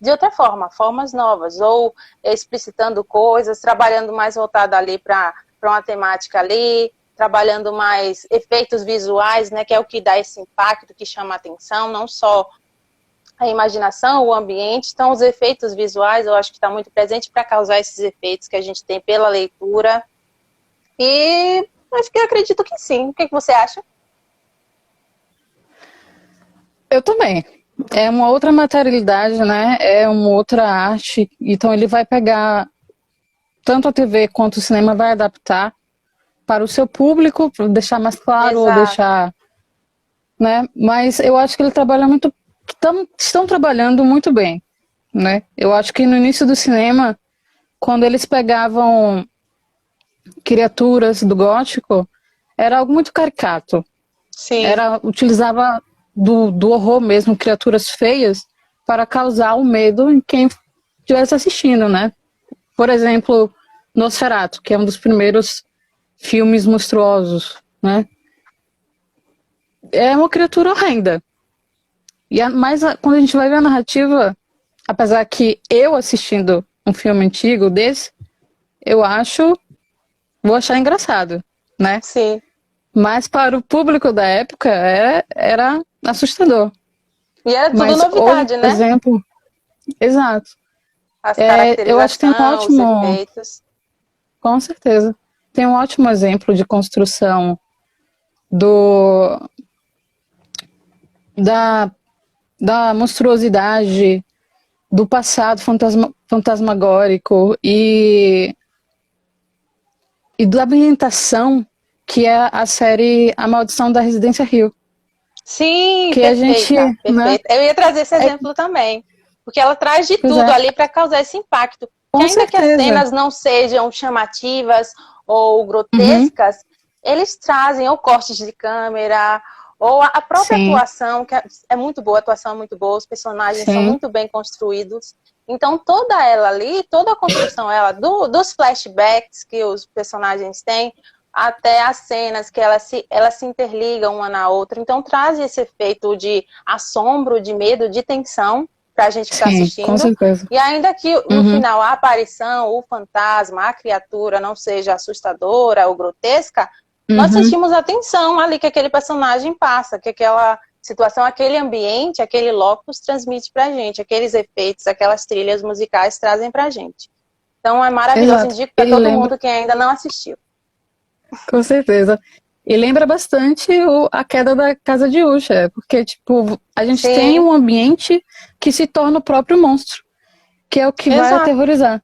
Speaker 3: De outra forma, formas novas, ou explicitando coisas, trabalhando mais voltado ali para uma temática ali, trabalhando mais efeitos visuais, né, que é o que dá esse impacto, que chama a atenção, não só a imaginação, o ambiente. Então, os efeitos visuais, eu acho que está muito presente para causar esses efeitos que a gente tem pela leitura. E acho que eu acredito que sim. O que você acha?
Speaker 1: Eu também. É uma outra materialidade, né? É uma outra arte. Então, ele vai pegar tanto a TV quanto o cinema, vai adaptar para o seu público, para deixar mais claro, ou deixar, né? Mas eu acho que ele trabalha muito, estão trabalhando muito bem, né? Eu acho que no início do cinema, quando eles pegavam criaturas do gótico, era algo muito caricato.
Speaker 3: Sim.
Speaker 1: Utilizava do horror mesmo, criaturas feias, para causar o medo em quem estivesse assistindo, né? Por exemplo, Nosferatu, que é um dos primeiros filmes monstruosos, né? É uma criatura horrenda. Mas quando a gente vai ver a narrativa, apesar que eu assistindo um filme antigo desse, vou achar engraçado, né?
Speaker 3: Sim.
Speaker 1: Mas para o público da época era assustador.
Speaker 3: E era tudo novidade,
Speaker 1: hoje,
Speaker 3: né?
Speaker 1: Por exemplo, exato.
Speaker 3: As caracterizações,
Speaker 1: eu acho que tem um ótimo,
Speaker 3: os efeitos.
Speaker 1: Com certeza. Tem um ótimo exemplo de construção da monstruosidade, do passado fantasmagórico e da ambientação que é a série A Maldição da Residência Hill.
Speaker 3: Sim,
Speaker 1: Que
Speaker 3: perfeita,
Speaker 1: a gente, né?
Speaker 3: perfeita. Eu ia trazer esse exemplo também, porque ela traz de
Speaker 1: Pois
Speaker 3: tudo
Speaker 1: é,
Speaker 3: ali para causar esse impacto. Que
Speaker 1: com
Speaker 3: ainda que as
Speaker 1: certeza.
Speaker 3: cenas não sejam chamativas ou
Speaker 1: Uhum,
Speaker 3: grotescas, eles trazem ou cortes de câmera, ou a própria
Speaker 1: sim,
Speaker 3: atuação, que é muito boa, a atuação é muito boa, os personagens são
Speaker 1: sim,
Speaker 3: muito bem construídos. Então, toda ela ali, toda a construção ela, dos flashbacks que os personagens têm, até as cenas que elas se interligam uma na outra. Então, traz esse efeito de assombro, de medo, de tensão para a gente que está
Speaker 1: sim, com
Speaker 3: assistindo.
Speaker 1: certeza.
Speaker 3: E ainda que no
Speaker 1: Uhum,
Speaker 3: final a aparição, o fantasma, a criatura não seja assustadora ou grotesca, nós
Speaker 1: uhum,
Speaker 3: sentimos a tensão ali que aquele personagem passa, que aquela situação, aquele ambiente, aquele locus transmite pra gente, aqueles efeitos, aquelas trilhas musicais trazem pra gente. Então é maravilhoso,
Speaker 1: exato.
Speaker 3: indico
Speaker 1: E
Speaker 3: para todo
Speaker 1: lembra,
Speaker 3: mundo que ainda não assistiu.
Speaker 1: com certeza. E lembra bastante a queda da casa de Usher, porque, tipo, a gente tem
Speaker 3: Sim,
Speaker 1: um ambiente que se torna o próprio monstro, que é o que vai
Speaker 3: exato.
Speaker 1: aterrorizar,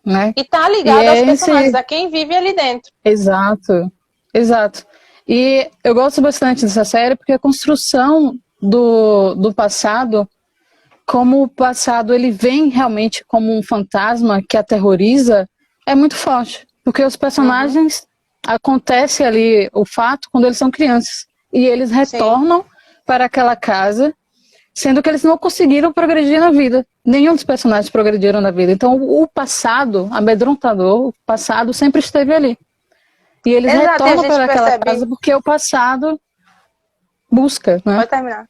Speaker 1: né?
Speaker 3: E tá
Speaker 1: E
Speaker 3: ligado aos
Speaker 1: é
Speaker 3: personagens,
Speaker 1: esse,
Speaker 3: a quem vive ali dentro.
Speaker 1: exato, exato. E eu gosto bastante dessa série porque a construção do passado, como o passado ele vem realmente como um fantasma que aterroriza, é muito forte. Porque os
Speaker 3: Uhum,
Speaker 1: personagens, acontece ali o fato quando eles são crianças. E eles
Speaker 3: sim,
Speaker 1: retornam para aquela casa, sendo que eles não conseguiram progredir na vida. Nenhum dos personagens progrediram na vida. Então o passado, amedrontador, o passado sempre esteve ali. E eles
Speaker 3: exato. E a
Speaker 1: retornam
Speaker 3: gente
Speaker 1: para aquela casa
Speaker 3: percebe.
Speaker 1: porque o passado busca, né?
Speaker 3: Pode terminar.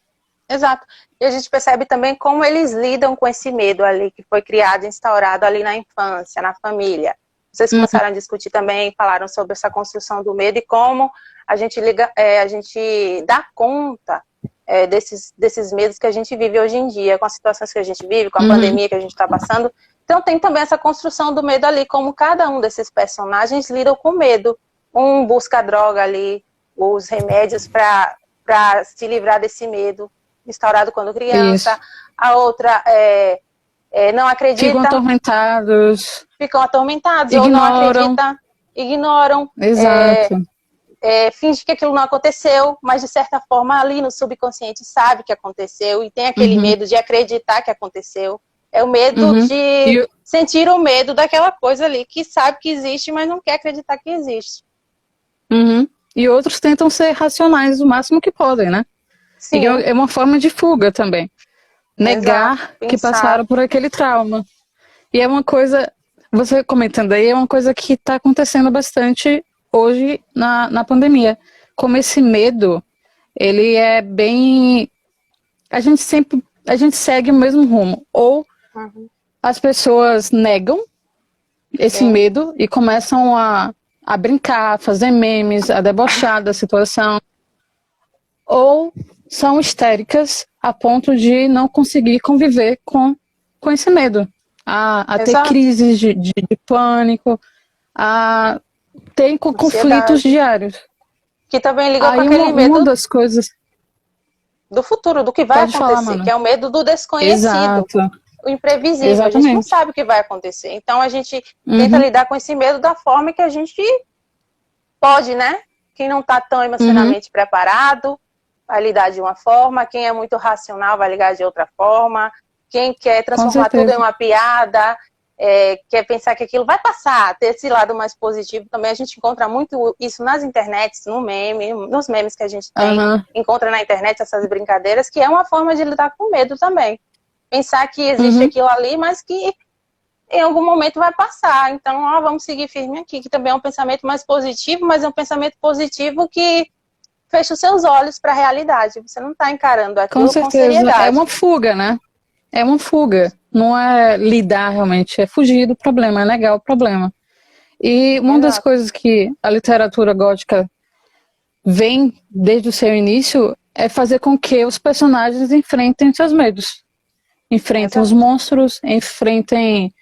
Speaker 3: Exato. E a gente percebe também como eles lidam com esse medo ali que foi criado, instaurado ali na infância, na família. Vocês
Speaker 1: Uhum,
Speaker 3: começaram a discutir também, falaram sobre essa construção do medo e como a gente liga, a gente dá conta desses medos que a gente vive hoje em dia, com as situações que a gente vive, com a
Speaker 1: uhum,
Speaker 3: pandemia que a gente está passando. Então tem também essa construção do medo ali, como cada um desses personagens lidam com medo. Um busca a droga ali, os remédios para se livrar desse medo instaurado quando criança,
Speaker 1: isso.
Speaker 3: a outra não
Speaker 1: Ficam
Speaker 3: acredita,
Speaker 1: atormentados,
Speaker 3: ficam atormentados, ou não
Speaker 1: ignoram.
Speaker 3: acredita, ignoram,
Speaker 1: Exato.
Speaker 3: finge que aquilo não aconteceu, mas de certa forma ali no subconsciente sabe que aconteceu e tem aquele
Speaker 1: Uhum,
Speaker 3: medo de acreditar que aconteceu. É o medo
Speaker 1: uhum.
Speaker 3: de
Speaker 1: E,
Speaker 3: sentir o medo daquela coisa ali que sabe que existe, mas não quer acreditar que existe.
Speaker 1: uhum. E outros tentam ser racionais o máximo que podem, né? E
Speaker 3: Sim,
Speaker 1: é uma forma de fuga também.
Speaker 3: exato.
Speaker 1: Negar que
Speaker 3: Pensar.
Speaker 1: passaram por aquele trauma. E é uma coisa, você comentando aí, é uma coisa que está acontecendo bastante hoje na pandemia. Como esse medo, ele é bem. A gente segue o mesmo rumo. Ou
Speaker 3: Uhum,
Speaker 1: as pessoas negam esse
Speaker 3: sim,
Speaker 1: medo e começam a brincar, a fazer memes, a debochar da situação. Ou são histéricas a ponto de não conseguir conviver com esse medo. A ter
Speaker 3: exato.
Speaker 1: crises de pânico, a ter conflitos
Speaker 3: Ansiedade.
Speaker 1: diários.
Speaker 3: Que também liga com
Speaker 1: Aí
Speaker 3: aquele
Speaker 1: uma
Speaker 3: medo
Speaker 1: das coisas.
Speaker 3: do futuro, do que vai
Speaker 1: Pode falar,
Speaker 3: acontecer, que
Speaker 1: mano.
Speaker 3: é o medo do desconhecido,
Speaker 1: Exato,
Speaker 3: o imprevisível. A gente não
Speaker 1: exatamente.
Speaker 3: sabe o que vai acontecer. Então a gente tenta
Speaker 1: Uhum,
Speaker 3: lidar com esse medo da forma que a gente pode, né? Quem não está tão
Speaker 1: uhum,
Speaker 3: emocionalmente preparado vai lidar de uma forma, quem é muito racional vai ligar de outra forma, quem quer
Speaker 1: com
Speaker 3: transformar tudo em
Speaker 1: certeza.
Speaker 3: uma piada, quer pensar que aquilo vai passar, ter esse lado mais positivo também. A gente encontra muito isso nas internets, no meme, nos memes que a gente tem,
Speaker 1: Uhum,
Speaker 3: encontra na internet essas brincadeiras, que é uma forma de lidar com medo também. Pensar que existe
Speaker 1: uhum,
Speaker 3: aquilo ali, mas que em algum momento vai passar. Então, ó, vamos seguir firme aqui, que também é um pensamento mais positivo, mas é um pensamento positivo que fecha os seus olhos para a realidade. Você não está encarando
Speaker 1: com
Speaker 3: aquilo com
Speaker 1: certeza. É uma
Speaker 3: seriedade.
Speaker 1: fuga, né? É uma fuga. Não é lidar realmente, é fugir do problema, é negar o problema. E uma das
Speaker 3: Exato.
Speaker 1: coisas que a literatura gótica vem desde o seu início é fazer com que os personagens enfrentem seus medos, enfrentem os
Speaker 3: Exato.
Speaker 1: monstros, enfrentem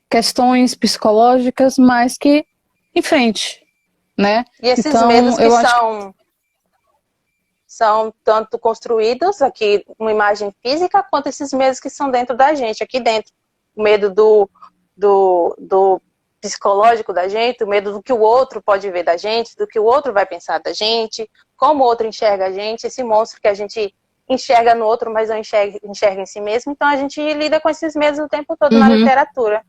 Speaker 1: questões psicológicas, mas que enfrente, né?
Speaker 3: E esses medos
Speaker 1: Então,
Speaker 3: que
Speaker 1: eu acho que
Speaker 3: são tanto construídos aqui, uma imagem física, quanto esses medos que são dentro da gente, aqui dentro. O medo do psicológico da gente, o medo do que o outro pode ver da gente, do que o outro vai pensar da gente, como o outro enxerga a gente, esse monstro que a gente enxerga no outro, mas não enxerga em si mesmo. Então a gente lida com esses medos o tempo todo na literatura.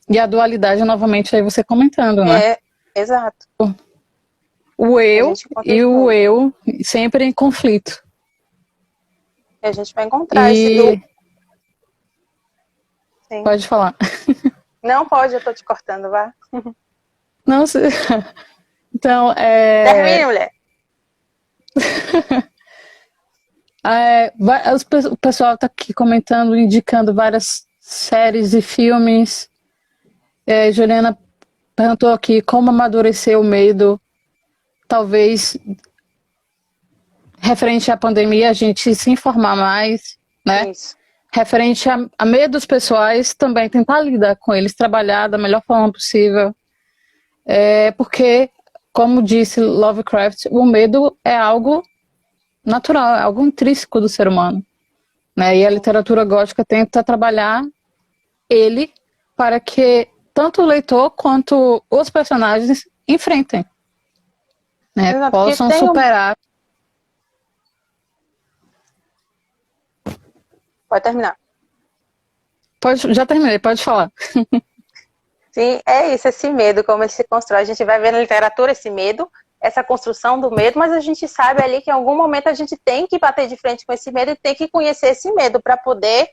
Speaker 1: E a dualidade, novamente, aí você comentando, né?
Speaker 3: Exato.
Speaker 1: O eu e o eu sempre em conflito.
Speaker 3: E a gente vai encontrar esse... Sim.
Speaker 1: Pode falar.
Speaker 3: Não pode, eu tô te cortando, vá.
Speaker 1: Não, então,
Speaker 3: Termine, mulher.
Speaker 1: O pessoal tá aqui comentando, indicando várias séries e filmes. Juliana perguntou aqui como amadurecer o medo. Talvez, referente à pandemia, a gente se informar mais, né?
Speaker 3: Isso.
Speaker 1: Referente a medos pessoais, também tentar lidar com eles, trabalhar da melhor forma possível. Porque, como disse Lovecraft, o medo é algo natural, é algo intrínseco do ser humano, né? E a literatura gótica tenta trabalhar ele para que tanto o leitor quanto os personagens enfrentem, né?
Speaker 3: Exato,
Speaker 1: Possam superar.
Speaker 3: Pode terminar.
Speaker 1: Já terminei, pode falar.
Speaker 3: Sim, é isso, esse medo, como ele se constrói. A gente vai ver na literatura esse medo, essa construção do medo, mas a gente sabe ali que em algum momento a gente tem que bater de frente com esse medo e tem que conhecer esse medo para poder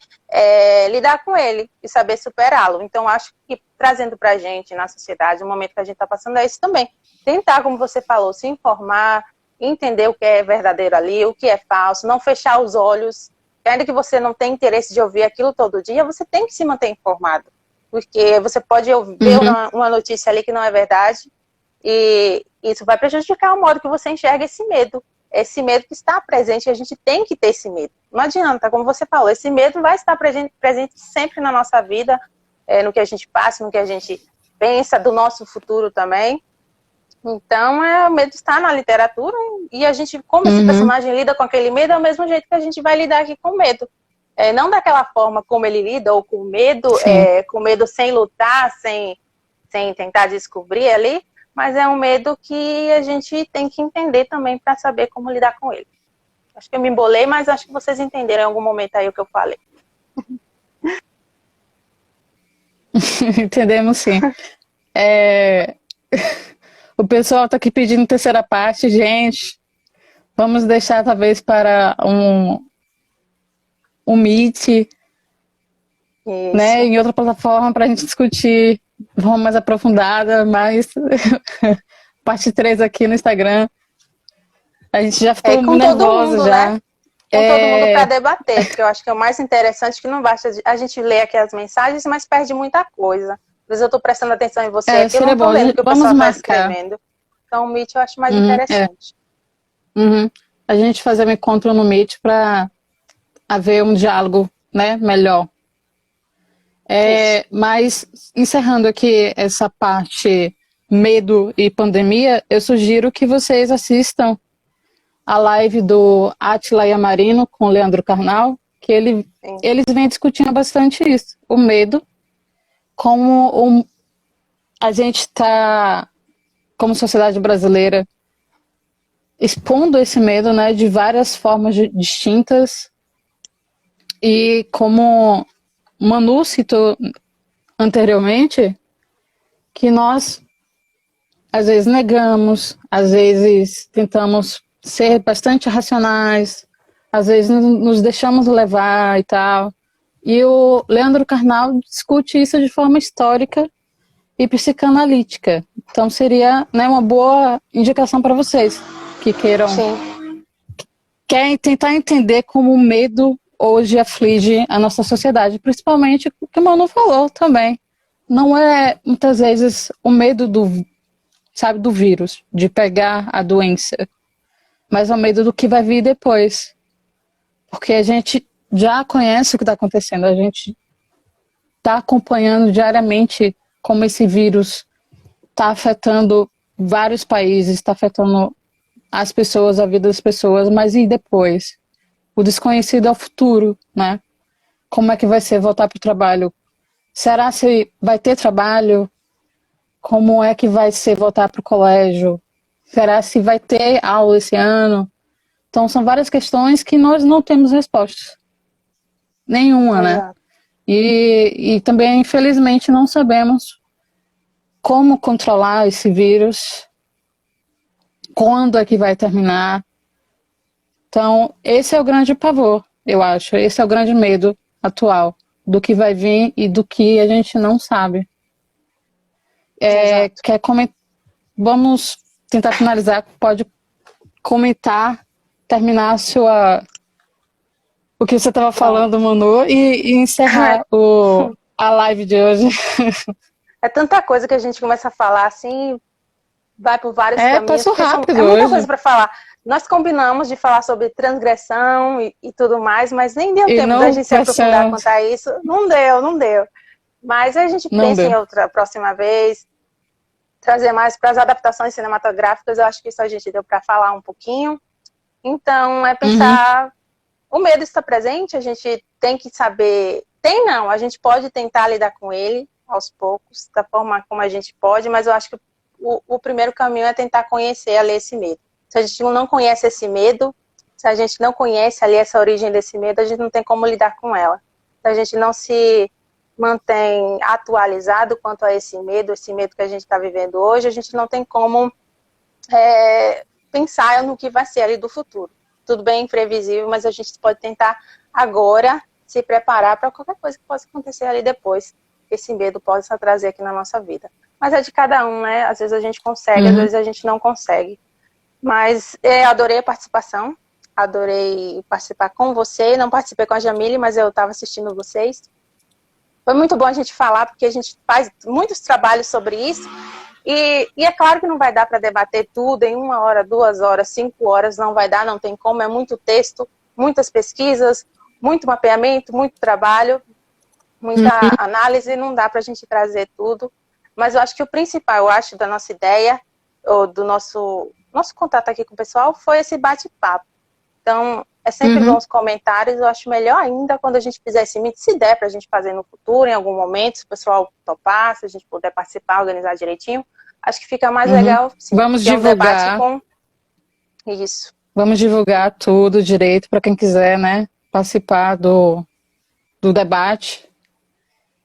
Speaker 3: lidar com ele e saber superá-lo. Então, acho que trazendo para a gente, na sociedade, o momento que a gente está passando é isso também. Tentar, como você falou, se informar, entender o que é verdadeiro ali, o que é falso, não fechar os olhos. Ainda que você não tenha interesse de ouvir aquilo todo dia, você tem que se manter informado. Porque você pode ver uma notícia ali que não é verdade e isso vai prejudicar o modo que você enxerga esse medo. Esse medo que está presente, a gente tem que ter esse medo. Não adianta, como você falou, esse medo vai estar presente sempre na nossa vida, no que a gente passa, no que a gente pensa, do nosso futuro também. Então, o medo está na literatura e a gente, como esse personagem lida com aquele medo, é o mesmo jeito que a gente vai lidar aqui com medo. Não daquela forma como ele lida, ou com medo sem lutar, sem tentar descobrir ali, mas é um medo que a gente tem que entender também para saber como lidar com ele. Acho que eu me embolei, mas acho que vocês entenderam em algum momento aí o que eu falei.
Speaker 1: Entendemos, sim. O pessoal está aqui pedindo terceira parte, gente. Vamos deixar talvez para um Meet, né, em outra plataforma para a gente discutir de forma mais aprofundada, mas parte 3 aqui no Instagram. A gente já ficou muito nervosa já.
Speaker 3: Né? Com todo mundo para debater, porque eu acho que é o mais interessante que não basta a gente ler aqui as mensagens, mas perde muita coisa. Às vezes eu estou prestando atenção em você aqui, eu não estou lendo o que o pessoal está escrevendo. Então o Meet eu acho mais interessante.
Speaker 1: A gente fazer um encontro no Meet para haver um diálogo, né, melhor. Mas, encerrando aqui essa parte medo e pandemia, eu sugiro que vocês assistam a live do Átila Yamarino com o Leandro Carnal, que eles vêm discutindo bastante isso, o medo, como a gente está, como sociedade brasileira, expondo esse medo, né, de várias formas distintas. E como Manu citou anteriormente, que nós às vezes negamos, às vezes tentamos ser bastante racionais, às vezes nos deixamos levar e tal. E o Leandro Carnal discute isso de forma histórica e psicanalítica. Então seria, né, uma boa indicação para vocês que queiram tentar entender como o medo hoje aflige a nossa sociedade, principalmente o que o Manu falou também. Não é, muitas vezes, o medo do vírus, de pegar a doença, mas é o medo do que vai vir depois. Porque a gente já conhece o que está acontecendo, a gente está acompanhando diariamente como esse vírus está afetando vários países, está afetando as pessoas, a vida das pessoas, mas e depois? O desconhecido é o futuro, né? Como é que vai ser voltar para o trabalho Será se vai ter trabalho? Como é que vai ser voltar para o colégio? Será se vai ter aula esse ano? Então, são várias questões que nós não temos respostas. Nenhuma, né?
Speaker 3: Exato.
Speaker 1: E também, infelizmente, não sabemos como controlar esse vírus, quando é que vai terminar. Então, esse é o grande pavor, eu acho. Esse é o grande medo atual do que vai vir e do que a gente não sabe.
Speaker 3: Exato.
Speaker 1: Vamos tentar finalizar. Pode comentar, terminar o que você estava falando, Manu, e encerrar a live de hoje.
Speaker 3: É tanta coisa que a gente começa a falar assim, vai por vários caminhos.
Speaker 1: Passou rápido
Speaker 3: é muita
Speaker 1: hoje.
Speaker 3: coisa para falar. Nós combinamos de falar sobre transgressão e tudo mais, mas nem deu tempo da gente se aprofundar quanto a isso. Não deu. Mas a gente pensa em outra próxima vez, trazer mais para as adaptações cinematográficas. Eu acho que isso a gente deu para falar um pouquinho. Então, é pensar... O medo está presente, a gente tem que saber... a gente pode tentar lidar com ele aos poucos, da forma como a gente pode, mas eu acho que o primeiro caminho é tentar conhecer ali esse medo. Se a gente não conhece esse medo, se a gente não conhece ali essa origem desse medo, a gente não tem como lidar com ela. Se a gente não se mantém atualizado quanto a esse medo que a gente está vivendo hoje, a gente não tem como pensar no que vai ser ali do futuro. Tudo bem imprevisível, mas a gente pode tentar agora se preparar para qualquer coisa que possa acontecer ali depois, que esse medo possa trazer aqui na nossa vida. Mas é de cada um, né? Às vezes a gente consegue, às vezes a gente não consegue. Mas adorei a participação, adorei participar com você, não participei com a Jamile, mas eu estava assistindo vocês. Foi muito bom a gente falar, porque a gente faz muitos trabalhos sobre isso, e é claro que não vai dar para debater tudo em 1 hora, 2 horas, 5 horas, não vai dar, não tem como, é muito texto, muitas pesquisas, muito mapeamento, muito trabalho, muita análise, não dá para a gente trazer tudo, mas eu acho que o principal, da nossa ideia, ou do nosso contato aqui com o pessoal, foi esse bate-papo. Então, é sempre bom os comentários, eu acho melhor ainda quando a gente fizer esse meet, se der pra gente fazer no futuro, em algum momento, se o pessoal topar, se a gente puder participar, organizar direitinho, acho que fica mais legal. Sim,
Speaker 1: vamos divulgar.
Speaker 3: Isso.
Speaker 1: Vamos divulgar tudo direito para quem quiser, né, participar do debate.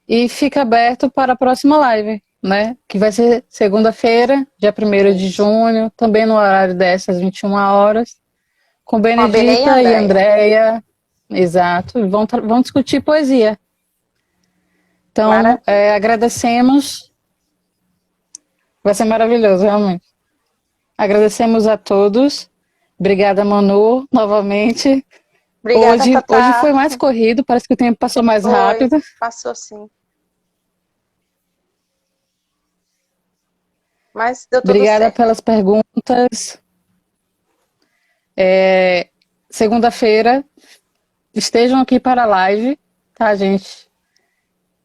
Speaker 1: E fica aberto para a próxima live, né, que vai ser segunda-feira, dia 1º de junho, também no horário dessas 21 horas. Com Benedita e Andréia. Exato. Vão discutir poesia. Então, agradecemos. Vai ser maravilhoso, realmente. Agradecemos a todos. Obrigada, Manu, novamente.
Speaker 3: Obrigada,
Speaker 1: hoje foi mais corrido, parece que o tempo passou mais rápido.
Speaker 3: Passou sim. Mas deu tudo
Speaker 1: Obrigada
Speaker 3: certo.
Speaker 1: pelas perguntas. Segunda-feira, estejam aqui para a live, tá, gente?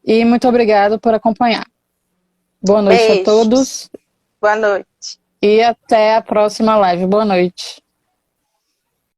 Speaker 1: E muito obrigado por acompanhar. Boa noite a todos.
Speaker 3: Boa noite.
Speaker 1: E até a próxima live. Boa noite.